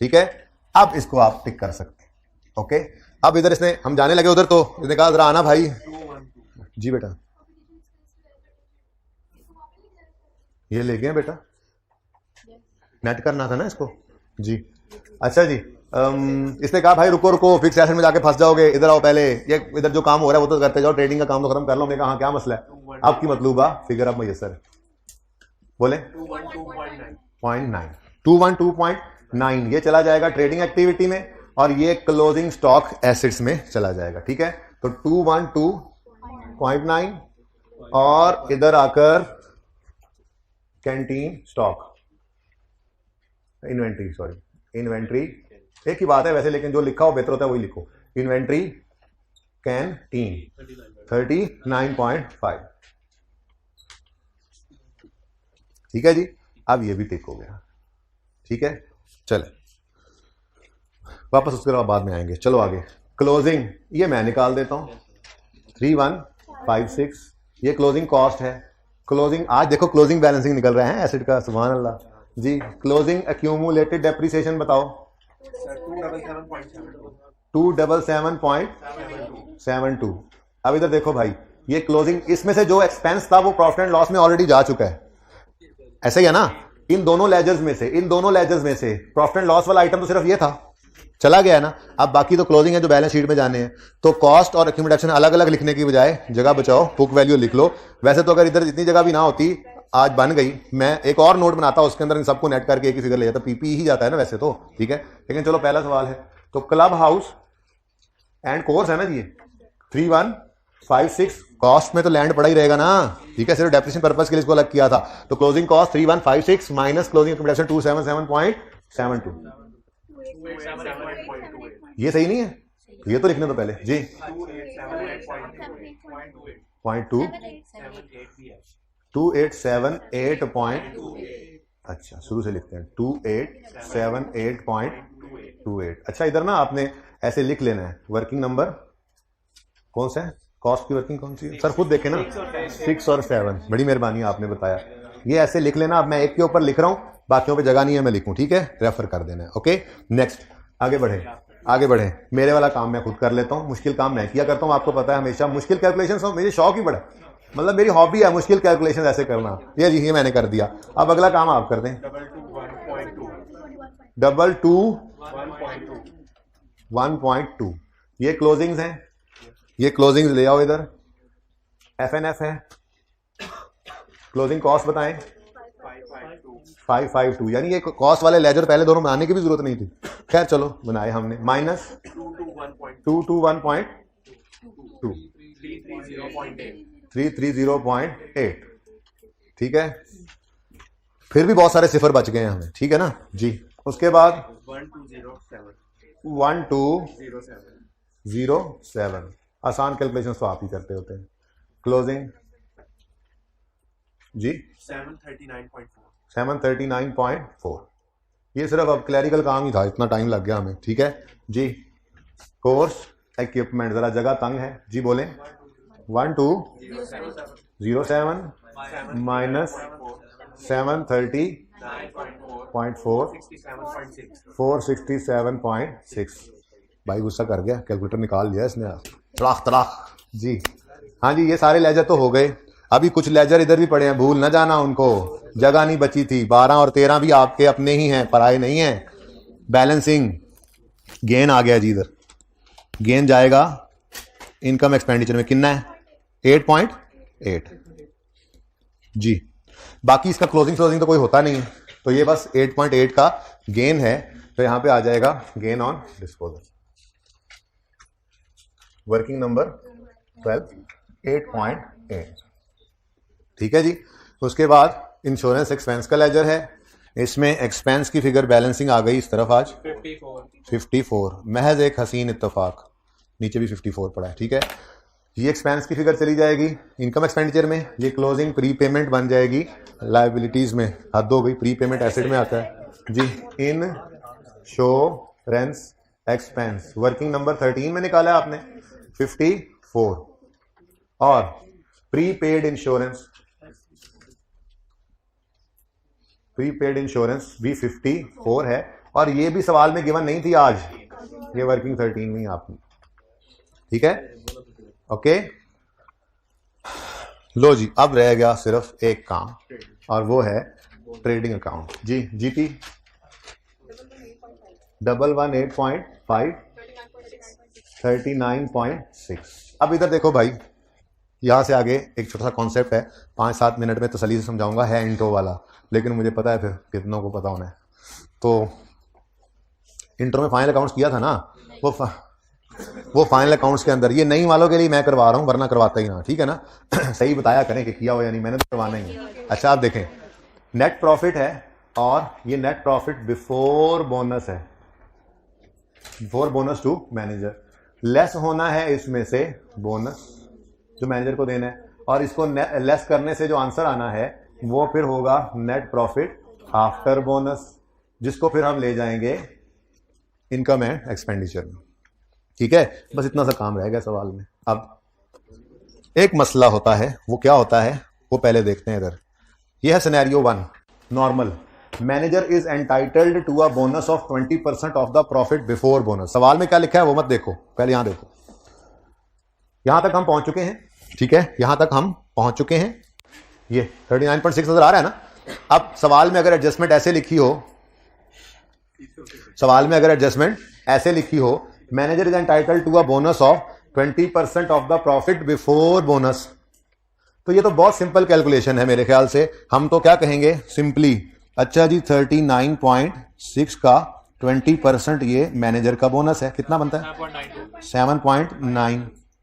ठीक है। अब इसको आप टिक कर सकते हैं, ओके। अब इधर इसने, हम जाने लगे उधर, तो इसने कहा जरा आना भाई जी, बेटा ये ले गए बेटा, नेट करना था ना इसको जी। अच्छा जी, इसने कहा भाई रुको रुको, फिक्स एसेट में जाके फंस जाओगे, इधर आओ पहले, ये इधर जो काम हो रहा है वो तो करते जाओ, ट्रेडिंग का काम तो खत्म कर लो। हमने कहा क्या मसला है आपकी, मतलूबा फिगर अब मैसर बोले 21.9, ये चला जाएगा ट्रेडिंग एक्टिविटी में, और ये क्लोजिंग स्टॉक एसेट्स में चला जाएगा, ठीक है। तो 212.9, और इधर आकर canteen stock inventory, sorry inventory एक ही बात है वैसे, लेकिन जो लिखा हो बेहतर होता है वही लिखो, इन्वेंट्री कैंटीन 39.5, ठीक है जी। अब ये भी टिक हो गया, ठीक है। चले वापस उसके बाद में आएंगे, चलो आगे। क्लोजिंग ये मैं निकाल देता हूं 3156, ये क्लोजिंग कॉस्ट है। क्लोजिंग आज देखो क्लोजिंग बैलेंसिंग निकल रहा है एसेट का, सुभान अल्लाह जी। क्लोजिंग एक्यूमुलेटेड डेप्रिसिएशन बताओ 277.72। अब इधर देखो भाई, ये क्लोजिंग, इसमें से जो एक्सपेंस था वो प्रॉफिट एंड लॉस में ऑलरेडी जा चुका है, ऐसे ही है ना। इन दोनों लेजर्स में से प्रॉफिट एंड लॉस वाला आइटम तो सिर्फ ये था, चला गया है ना। अब बाकी तो क्लोजिंग है जो बैलेंस शीट में जाने हैं, तो कॉस्ट और एक्यूमुलेशन अलग अलग लिखने की बजाय जगह बचाओ, बुक वैल्यू लिख लो। वैसे तो अगर इधर इतनी जगह भी ना होती, आज बन गई, मैं एक और नोट बनाता, उसके अंदर इन सबको नेट करके एक ही फिगर ले जाता, पीपी ही जाता है ना वैसे तो, ठीक है। लेकिन चलो पहला सवाल है, तो क्लब हाउस एंड कोर्स है ना जी, 3156, कॉस्ट में तो लैंड पड़ा ही रहेगा ना, ठीक है। सिर्फ डेप्रिसिएशन पर्पस के लिए इसको अलग किया था, तो closing cost 3156 minus closing accumulation 277.72, ये सही नहीं है, ये तो लिखने तो पहले जी। 2878.28। अच्छा शुरू से लिखते हैं 2878.28। अच्छा इधर ना आपने ऐसे लिख लेना है। वर्किंग नंबर कौन सा है, कॉस्ट की वर्किंग कौन सी है सर, खुद देखे ना 6 और 7। बड़ी मेहरबानी आपने बताया, ये ऐसे लिख लेना। अब मैं एक के ऊपर लिख रहा हूं, बाकियों पे जगह नहीं है मैं लिखूं, ठीक है, रेफर कर देना है। ओके नेक्स्ट, आगे बढ़े आगे बढ़े। मेरे वाला काम मैं खुद कर लेता हूं, मुश्किल काम मैं किया करता हूं, आपको पता है हमेशा मुश्किल कैलकुलेशन मुझे शौक ही बड़ा, मतलब मेरी हॉबी है मुश्किल कैलकुलेशन ऐसे करना। ये जी ये मैंने कर दिया। अब अगला काम आप कर दें। 1.2 ये क्लोजिंग्स हैं, ये क्लोजिंग्स ले आओ इधर। FNF है, क्लोजिंग कॉस्ट बताएं 552, यानी ये कॉस्ट वाले लेजर पहले दोनों बनाने की भी जरूरत नहीं थी, खैर चलो बनाए हमने। माइनस 221.2 330.8, ठीक है, फिर भी बहुत सारे सिफर बच गए हैं हमें, ठीक है ना जी। उसके बाद 1207, आसान कैलकुलेशन तो आप ही करते होते हैं। क्लोजिंग जी 739.4। ये सिर्फ अब क्लैरिकल काम ही था, इतना टाइम लग गया हमें, ठीक है जी। कोर्स इक्विपमेंट जरा जगह तंग है जी, बोलें 1207 माइनस 730.4 467.6। भाई गुस्सा कर गया, कैलकुलेटर निकाल लिया इसने तड़ाक तड़ाक जी। हाँ जी ये सारे लेजर तो हो गए, अभी कुछ लेजर इधर भी पड़े हैं, भूल ना जाना उनको, जगह नहीं बची थी। 12 और 13 भी आपके अपने ही हैं, पराए नहीं हैं। बैलेंसिंग गेन आ गया जी, इधर गेन जाएगा इनकम एक्सपेंडिचर में, कितना है 8.8 जी। बाकी इसका क्लोजिंग तो कोई होता नहीं है, तो ये बस 8.8 का गेन है, तो यहां पे आ जाएगा gain on disposal. Working number 12 8.8, ठीक है जी। उसके बाद इंश्योरेंस एक्सपेंस का लेजर है, इसमें एक्सपेंस की फिगर बैलेंसिंग आ गई इस तरफ आज 54, महज एक हसीन इत्तेफाक, नीचे भी 54 पड़ा है, ठीक है। ये एक्सपेंस की फिगर चली जाएगी इनकम एक्सपेंडिचर में, ये क्लोजिंग प्री पेमेंट बन जाएगी लायबिलिटीज में, हद हो गई, प्री पेमेंट एसेट में आता है जी। इंश्योरेंस एक्सपेंस वर्किंग नंबर 13 में निकाला आपने 54, और प्रीपेड इंश्योरेंस भी 54 है, और ये भी सवाल में गिवन नहीं थी आज, ये वर्किंग 13 में आपने, ठीक है ओके। लो जी अब रह गया सिर्फ एक काम, और वो है ट्रेडिंग अकाउंट जी। जीपी 118.5 39.6। अब इधर देखो भाई, यहां से आगे एक छोटा सा कॉन्सेप्ट है, 5-7 मिनट में तसल्ली से समझाऊंगा, है इंट्रो वाला, लेकिन मुझे पता है फिर कितनों को पता होना है। तो इंट्रो में फाइनल अकाउंट्स किया था ना, वो फाइनल अकाउंट्स के अंदर, ये नई वालों के लिए मैं करवा रहा हूं, वरना करवाता ही ना, ठीक है ना सही बताया करें कि किया हो या नहीं, मैंने तो करवाना ही है। अच्छा आप देखें, नेट प्रॉफिट है, और ये नेट प्रॉफिट बिफोर बोनस है, before bonus to manager. Less होना है इसमें से बोनस जो मैनेजर को देना है, और इसको लेस करने से जो आंसर आना है वो फिर होगा नेट प्रॉफिट आफ्टर बोनस, जिसको फिर हम ले जाएंगे इनकम एंड एक्सपेंडिचर में, ठीक है। बस इतना सा काम रह गया सवाल में। अब एक मसला होता है, वो क्या होता है वो पहले देखते हैं इधर। यह है scenario 1, normal, manager is entitled to a bonus of 20% of the profit before bonus. सवाल में क्या लिखा है वो मत देखो, पहले यहां देखो। यहां तक हम पहुंच चुके हैं, ठीक है, यहां तक हम पहुंच चुके हैं। ये 39.6 नजर आ रहा है ना। अब सवाल में अगर एडजस्टमेंट ऐसे लिखी हो, सवाल में अगर एडजस्टमेंट ऐसे लिखी हो, manager is entitled to a bonus of 20% of the profit before bonus, तो ये तो बहुत सिंपल कैलकुलेशन है मेरे ख्याल से। हम तो क्या कहेंगे सिंपली, अच्छा जी 39.6 का 20% ये मैनेजर का बोनस है, कितना बनता है 7.9,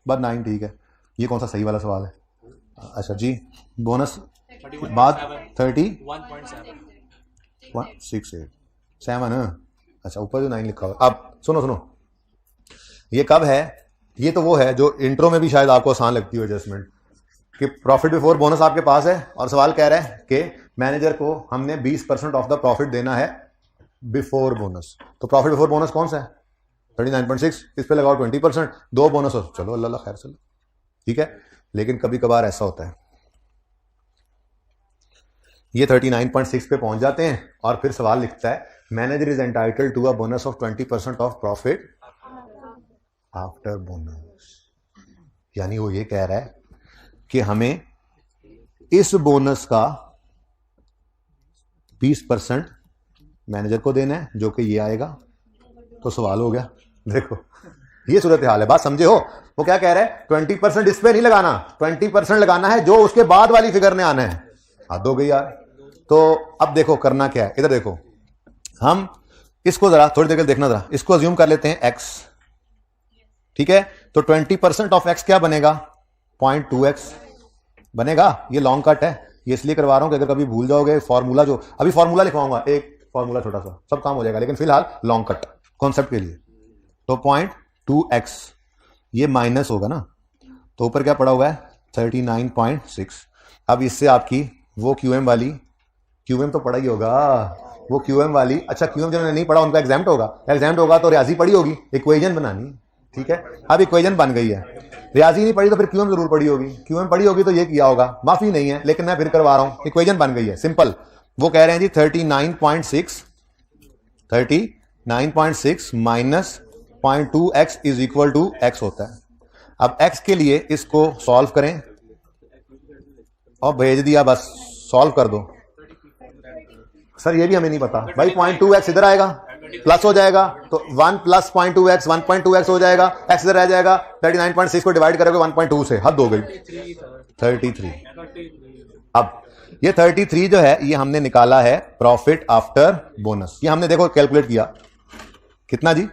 बस 9, ठीक है। ये कौन सा सही वाला सवाल है, अच्छा जी बोनस बाद 31.68 7, अच्छा ऊपर जो 9 लिखा हुआ। अब सुनो ये कब है? ये तो वो है जो इंट्रो में भी शायद आपको आसान लगती हो एडजस्टमेंट, कि प्रॉफिट बिफोर बोनस आपके पास है और सवाल कह रहा है कि मैनेजर को हमने 20% ऑफ द प्रॉफिट देना है बिफोर बोनस। तो प्रॉफिट बिफोर बोनस कौन सा है? 39.6, इस पे लगाओ 20%, 2 बोनस हो, चलो अल्लाह खैर चलो, ठीक है। लेकिन कभी कभार ऐसा होता है, ये 39.6 पे पहुंच जाते हैं और फिर सवाल लिखता है manager is entitled to a bonus of 20% of profit after bonus. यानी वो ये कह रहा है कि हमें इस बोनस का 20% मैनेजर को देना है, जो कि ये आएगा। तो सवाल हो गया, देखो ये सूरत हाल है, बात समझे हो? वो क्या कह रहा है, 20% इस पे नहीं लगाना, 20% लगाना है जो उसके बाद वाली फिगर ने आना है। हद हो गई यार। तो अब देखो करना क्या है, इधर देखो, हम इसको जरा थोड़ी देर के देखना, जरा इसको अज्यूम कर लेते हैं x, ठीक है। तो 20% ऑफ x क्या बनेगा? 0.2x बनेगा। ये लॉन्ग कट है, ये इसलिए करवा रहा हूं कि अगर कभी भूल जाओगे फॉर्मूला, जो अभी फॉर्मूला लिखवाऊंगा, एक फॉर्मूला छोटा सा, सब काम हो जाएगा, लेकिन फिलहाल लॉन्ग कट कॉन्सेप्ट के लिए। तो 0.2x ये माइनस होगा ना, तो ऊपर क्या पड़ा हुआ है 39.6। अब इससे आपकी वो QM वाली, QM तो पढ़ा ही होगा, वो QM वाली, अच्छा QM जिन्होंने नहीं पढ़ा उनका एग्जाम्ट होगा, एग्जाम्ट होगा तो रियाजी पढ़ी होगी, इक्वेशन बनानी, ठीक है। अब इक्वेशन बन गई है, रियाजी नहीं पढ़ी तो फिर QM जरूर पढ़ी होगी, QM पढ़ी होगी तो ये किया होगा, माफी नहीं है लेकिन मैं फिर करवा रहा हूं, इक्वेशन बन गई है सिंपल। वो कह रहे हैं जी 39.6 minus 0.2x is equal to x होता है। अब x के लिए इसको सॉल्व करें और भेज दिया, बस सॉल्व कर दो। सर ये भी हमें नहीं पता भाई, 0.2x इधर आएगा प्लस हो जाएगा, तो 1 प्लस 0.2x 1.2x हो जाएगा, x इधर रह जाएगा, 39.6 को डिवाइड करोगे 1.2 से, हद हो गई 33। अब ये 33 जो है ये हमने निकाला है प्रॉफिट आफ्टर बोनस। ये हमने देखो कैलकुलेट किया कितना जी,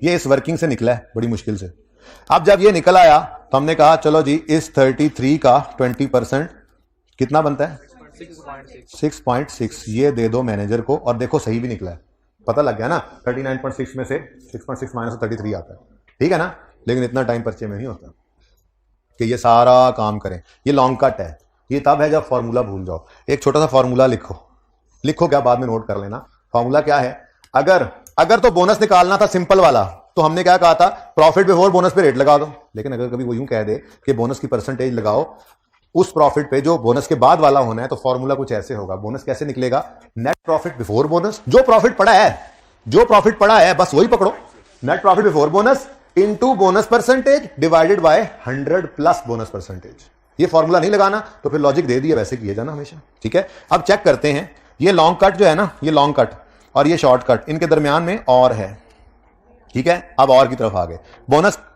ये इस वर्किंग से निकला है बड़ी मुश्किल से। अब जब ये निकल आया तो हमने कहा चलो जी इस 33 का 20% कितना बनता है 6.6, ये दे दो मैनेजर को। और देखो सही भी निकला है, पता लग गया ना, 39.6 में से 6.6 माइनस 33 आता है, ठीक है ना। लेकिन इतना टाइम पर्चे में नहीं होता कि ये सारा काम करें, ये लॉन्ग कट है। ये तब है जब फॉर्मूला भूल जाओ। एक छोटा सा फॉर्मूला लिखो, लिखो क्या बाद में नोट कर लेना। फॉर्मूला क्या है, अगर तो बोनस निकालना था सिंपल वाला, तो हमने क्या कहा था, प्रॉफिट बिफोर बोनस पे रेट लगा दो। लेकिन अगर कभी वो यूं कह दे कि बोनस की परसेंटेज लगाओ उस प्रॉफिट पे जो बोनस के बाद वाला होना है, तो फॉर्मूला कुछ ऐसे होगा। बोनस कैसे निकलेगा, नेट प्रॉफिट बिफोर बोनस, जो प्रॉफिट पड़ा है बस वही पकड़ो, net profit before bonus into bonus percentage divided by 100 plus bonus percentage. ये फॉर्मूला नहीं लगाना तो फिर लॉजिक दे दिया वैसे किए जाना हमेशा, ठीक है। अब चेक करते हैं, ये लॉन्ग कट जो है ना, ये लॉन्ग कट और ये शॉर्ट कट, इनके दरमियान में और है, ठीक है। अब और की तरफ आ गए,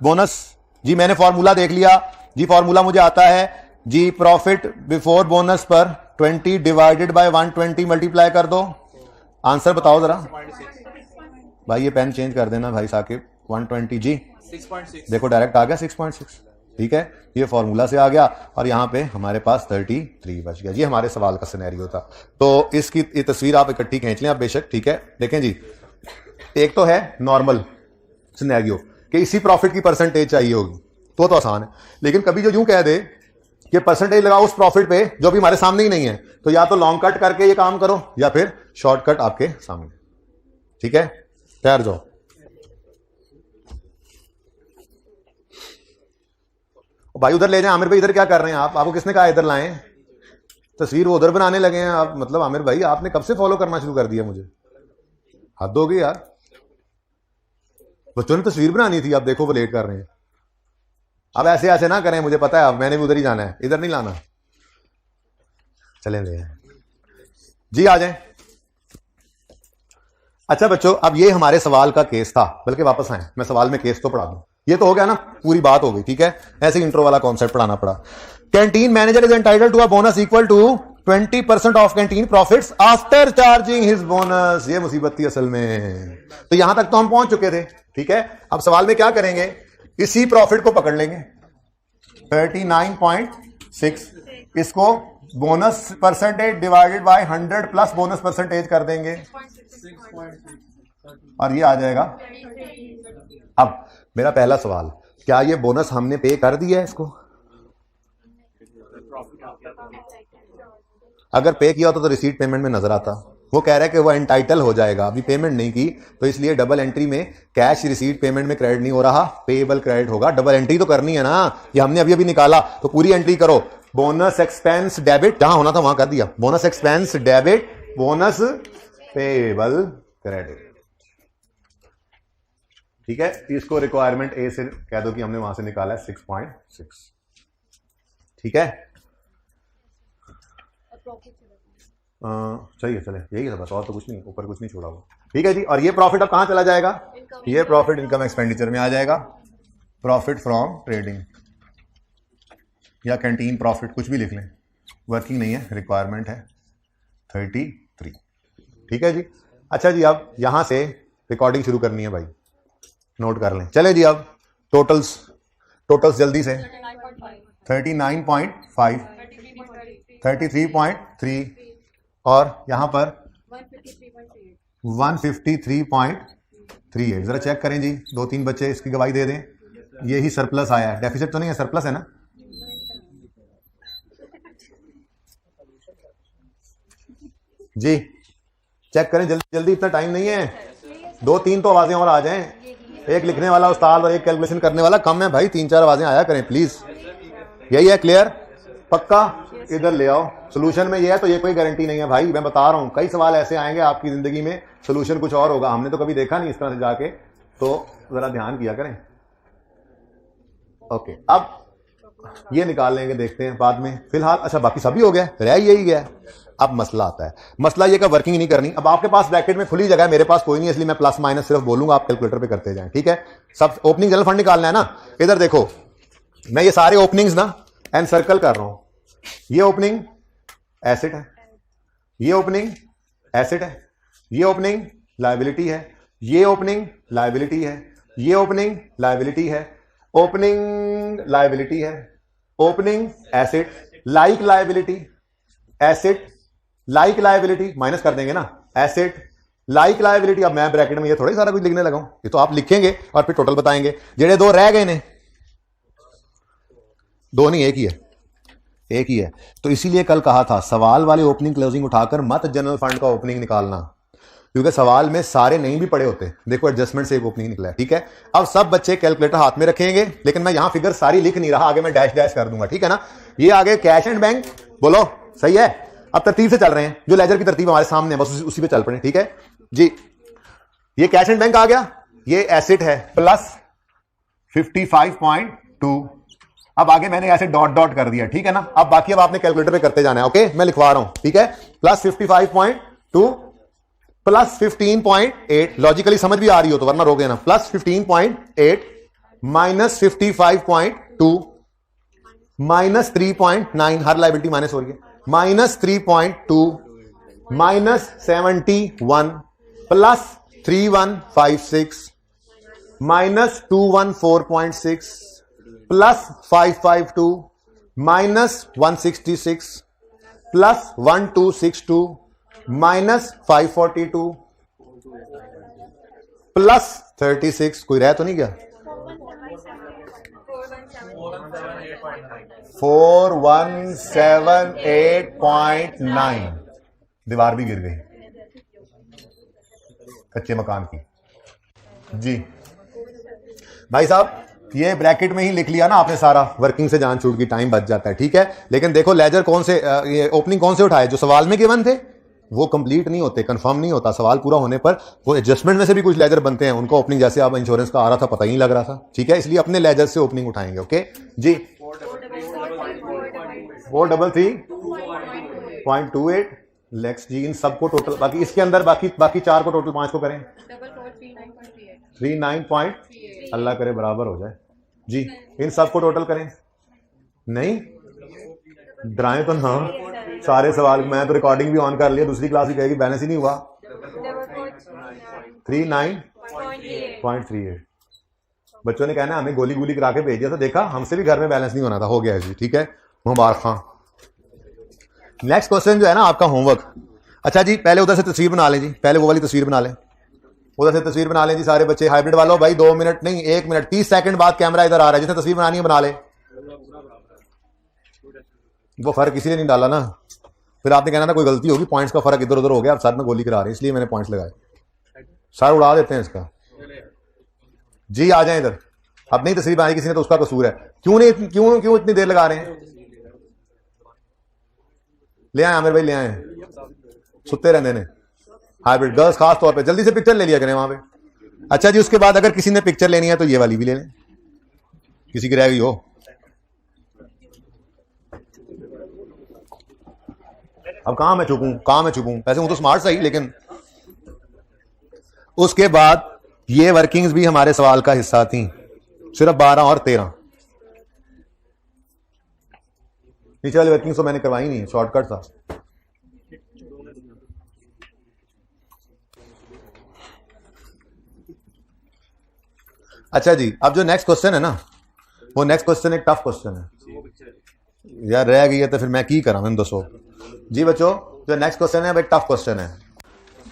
बोनस जी मैंने फॉर्मूला देख लिया जी, फॉर्मूला मुझे आता है जी, प्रॉफिट बिफोर बोनस पर 20 डिवाइडेड बाय 120 मल्टीप्लाई कर दो। आंसर बताओ जरा भाई, ये पेन चेंज कर देना भाई साकिब। 120 जी 6.6, देखो डायरेक्ट आ गया 6.6, ठीक है। ये फॉर्मूला से आ गया और यहां पे हमारे पास 33 बच गया। ये हमारे सवाल का सिनेरियो था। तो इसकी ये तस्वीर आप इकट्ठी खींच लें आप बेशक, ठीक है। देखें जी, एक तो है नॉर्मल सिनेरियो कि इसी प्रॉफिट की परसेंटेज चाहिए होगी, तो आसान है। लेकिन कभी जो यूं कह दे कि परसेंटेज लगाओ उस प्रॉफिट पे जो अभी हमारे सामने ही नहीं है, तो या तो लॉन्ग कट करके ये काम करो या फिर शॉर्टकट आपके सामने, ठीक है। तैयार जाओ। भाई उधर ले जाएं आमिर भाई, इधर क्या कर रहे हैं आप, आपको किसने कहा इधर लाएं, तस्वीर वो उधर बनाने लगे हैं आप। मतलब आमिर भाई आपने कब से फॉलो करना शुरू कर दिया मुझे, हद हो गई यार। बच्चों ने तस्वीर बनानी थी, आप देखो वो लेट कर रहे हैं। अब ऐसे ऐसे ना करें, मुझे पता है अब मैंने भी उधर ही जाना है, इधर नहीं लाना। चलें ले जी, आ जाएं। अच्छा बच्चों, अब ये हमारे सवाल का केस था, बल्कि वापस आए मैं सवाल में केस तो पढ़ा दूं। ये तो हो गया ना, पूरी बात हो गई, ठीक है। ऐसे इंट्रो वाला कॉन्सेप्ट पढ़ाना पड़ा। Canteen manager is entitled to a bonus equal to 20% of canteen profits after charging his bonus. ये मुसीबत थी असल में। तो यहां तक तो हम पहुंच चुके थे, ठीक है। अब सवाल में क्या करेंगे, इसी प्रॉफिट को पकड़ लेंगे 39.6, इसको bonus percentage divided by 100 plus bonus percentage कर देंगे और ये आ जाएगा। अब मेरा पहला सवाल, क्या ये बोनस हमने पे कर दिया है इसको? अगर पे किया होता तो रिसीट पेमेंट में नजर आता। वो कह रहा है कि वो एंटाइटल हो जाएगा, अभी पेमेंट नहीं की तो इसलिए डबल एंट्री में कैश रिसीट पेमेंट में क्रेडिट नहीं हो रहा, पेएबल क्रेडिट होगा। डबल एंट्री तो करनी है ना, ये हमने अभी अभी निकाला तो पूरी एंट्री करो। बोनस एक्सपेंस डेबिट, जहां होना था वहां कर दिया। Bonus expense debit, bonus payable credit. ठीक है, इसको रिक्वायरमेंट ए से कह दो कि हमने वहां से निकाला है 6.6। ठीक है, चाहिए चले, यही है बस, और तो कुछ नहीं, ऊपर कुछ नहीं छोड़ा हुआ। ठीक है जी, और ये प्रॉफिट अब कहां चला जाएगा? ये प्रॉफिट इनकम एक्सपेंडिचर में आ जाएगा। प्रॉफिट फ्रॉम ट्रेडिंग या कैंटीन प्रॉफिट, कुछ भी लिख लें, वर्किंग नहीं है, रिक्वायरमेंट है 33। ठीक है जी। अच्छा जी, अब यहां से रिकॉर्डिंग शुरू करनी है भाई, नोट कर लें। चले जी, अब टोटल्स जल्दी से। 39.5, 33.3 और यहां पर 153.38। जरा चेक करें जी, 2-3 बच्चे इसकी गवाही दे दें। ये ही सरप्लस आया है, डेफिसिट तो नहीं है, सरप्लस है ना? जी चेक करें जल्दी जल्दी, इतना टाइम नहीं है। 2-3 तो आवाजें और आ जाएं, एक लिखने वाला उस्ताद और एक कैलकुलेशन करने वाला कम है भाई, 3-4 आवाजें आया करें प्लीज। यही है, क्लियर पक्का? इधर ले आओ। सोल्यूशन में ये है तो ये कोई गारंटी नहीं है भाई, मैं बता रहा हूं, कई सवाल ऐसे आएंगे आपकी जिंदगी में, सोल्यूशन कुछ और होगा। हमने तो कभी देखा नहीं इस तरह से जाके, तो जरा ध्यान किया करें। ओके, अब ये निकाल लेंगे, देखते हैं बाद में। फिलहाल अच्छा बाकी सभी हो गया, रह यही गया। अब मसला आता है, मसला ये का वर्किंग नहीं करनी। अब आपके पास ब्रैकेट में खुली जगह है, मेरे पास कोई नहीं, इसलिए मैं प्लस माइनस सिर्फ बोलूंगा, आप कैलकुलेटर पे करते जाएं। ठीक है, सब ओपनिंग जनरल फंड निकालना है ना। इधर देखो, मैं ये सारे ओपनिंग्स ना एन सर्कल कर रहा हूं। ये ओपनिंग एसेट है, ये ओपनिंग एसेट है, ये ओपनिंग लायबिलिटी है, ये ओपनिंग लायबिलिटी है, ये ओपनिंग लायबिलिटी है, ओपनिंग लायबिलिटी है, opening asset like liability, asset like liability minus कर देंगे ना, एसेट लाइक लायबिलिटी। अब मैं ब्रैकेट में ये थोड़ा सारा कुछ लिखने लगा हूं, ये तो आप लिखेंगे और फिर टोटल बताएंगे। जेड़े 2 रह गए ने, 2 नहीं, एक ही है, एक ही है। तो इसीलिए कल कहा था सवाल वाले ओपनिंग क्लोजिंग उठाकर मत जनरल फंड का ओपनिंग निकालना, क्योंकि सवाल में सारे नहीं भी पड़े होते। देखो एडजस्टमेंट से एक ओपनिंग निकला है। ठीक है, अब सब बच्चे कैलकुलेटर हाथ में रखेंगे, लेकिन मैं यहां फिगर सारी लिख नहीं रहा, आगे मैं डैश डैश कर दूंगा। ठीक है ना, ये आगे कैश एंड बैंक, बोलो सही है। अब तरतीब से चल रहे हैं, जो लेजर की तरतीब हमारे सामने है बस उसी पे चल पड़े। ठीक है जी, ये कैश एंड बैंक आ गया, ये एसेट है प्लस 55.2। अब आगे मैंने ऐसे डॉट डॉट कर दिया। ठीक है ना, अब बाकी अब आपने कैलकुलेटर पे करते जाना है। ओके, मैं लिखवा रहा हूं। ठीक है, प्लस 55.2 प्लस 15.8, लॉजिकली समझ भी आ रही हो तो, वरना रोक देना। प्लस 15.8 माइनस 55.2 माइनस 3.9, हर लाइबिलिटी माइनस हो रही है, minus 3.2 minus 71 plus 3156 minus 214.6 plus 552 minus 166 plus 1262 minus 542 plus 36। कोई रह तो नहीं गया? 4178.9। दीवार भी गिर गई कच्चे मकान की। जी भाई साहब, ये ब्रैकेट में ही लिख लिया ना आपने सारा, वर्किंग से जान छूट की, टाइम बच जाता है। ठीक है, लेकिन देखो लेजर कौन से, ये ओपनिंग कौन से उठाए, जो सवाल में गिवन थे वो कंप्लीट नहीं होते, कंफर्म नहीं होता। सवाल पूरा होने पर वो एडजस्टमेंट में से भी कुछ लेजर बनते हैं, उनको ओपनिंग, जैसे आप इंश्योरेंस का आ रहा था पता ही नहीं लग रहा था। ठीक है, इसलिए अपने लेजर से ओपनिंग उठाएंगे। ओके जी, 433.28 लेक्स जी, इन सबको टोटल, बाकी इसके अंदर बाकी 4 को टोटल 5 को करें 39. अल्लाह करे बराबर हो जाए जी। इन सबको टोटल करें, नहीं डराएं तो ना, सारे सवाल मैं तो रिकॉर्डिंग भी ऑन कर लिया, दूसरी क्लास ही कहेगी बैलेंस ही नहीं हुआ। 39.38 बच्चों ने कहना हमें गोली गोली करा के भेज दिया था, देखा हमसे भी घर में बैलेंस नहीं होना था, हो गया जी। ठीक है, मुबारक खां। नेक्स्ट क्वेश्चन जो है ना आपका होमवर्क। अच्छा जी, पहले उधर से तस्वीर बना लें जी, पहले वो वाली तस्वीर बना लें। उधर से तस्वीर बना लें जी सारे बच्चे। हाइब्रिड वालों भाई 2 मिनट नहीं 1 मिनट 30 सेकंड बाद कैमरा इधर आ रहा है, जिसने तस्वीर बनानी है बना ले। वो फर्क इसीलिए नहीं डाला ना, फिर आपने कहना था कोई गलती होगी, पॉइंट्स का फर्क इधर उधर हो गया, आप सर में गोली करा रहे हैं इसलिए मैंने पॉइंट्स लगाए। सर उड़ा देते हैं इसका जी। आ जाए इधर, अब नहीं तस्वीर बनाई किसी ने तो उसका कसूर है। क्यों नहीं, क्यों इतनी देर लगा रहे हैं? ले आए आमिर भाई, ले आए, सुते रहने ने। हाइब्रिड गर्ल्स खास तौर पे जल्दी से पिक्चर ले लिया करें वहां पे। अच्छा जी, उसके बाद अगर किसी ने पिक्चर लेनी है तो ये वाली भी ले लें, किसी की रह गई हो। अब कहां मैं छुपूं, वैसे हूं तो स्मार्ट सही, लेकिन उसके बाद ये वर्किंग्स भी हमारे सवाल का हिस्सा थी, सिर्फ 12 और 13। नीचे वाली वर्किंग्स तो मैंने करवाई नहीं, शॉर्टकट था। अच्छा जी, अब जो नेक्स्ट क्वेश्चन है ना, वो नेक्स्ट क्वेश्चन एक टफ क्वेश्चन है यार, रह गई है तो फिर मैं की करा, मैंने दसो जी बच्चों। जो नेक्स्ट क्वेश्चन है वो एक टफ क्वेश्चन है।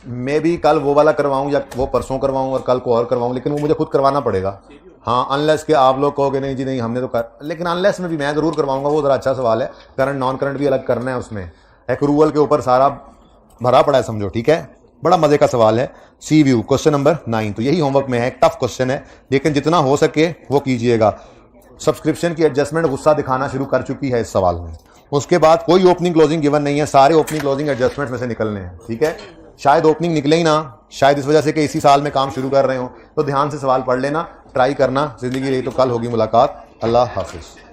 मे भी कल वो वाला करवाऊं या वो परसों करवाऊं और कल को और करवाऊं, लेकिन वो मुझे खुद करवाना पड़ेगा। हाँ, अनलेस के आप लोग कहोगे नहीं जी नहीं हमने तो कर, लेकिन अनलेस में भी मैं जरूर करवाऊंगा। वो जरा अच्छा सवाल है, करंट नॉन करंट भी अलग करना है, उसमें एक्रूवल के ऊपर सारा भरा पड़ा है, समझो ठीक है। बड़ा मजे का सवाल है, सी व्यू क्वेश्चन नंबर 9। तो यही होमवर्क में है, टफ क्वेश्चन है, लेकिन जितना हो सके वो कीजिएगा। सब्सक्रिप्शन की एडजस्टमेंट गुस्सा दिखाना शुरू कर चुकी है इस सवाल में। उसके बाद कोई ओपनिंग क्लोजिंग गिवन नहीं है, सारे ओपनिंग क्लोजिंग एडजस्टमेंट में से निकलने हैं, ठीक है। शायद ओपनिंग निकले ही ना, शायद इस वजह से कि इसी साल में काम शुरू कर रहे हो, तो ध्यान से सवाल पढ़ लेना, ट्राई करना। जिंदगी रही तो कल होगी मुलाकात। अल्लाह हाफिज।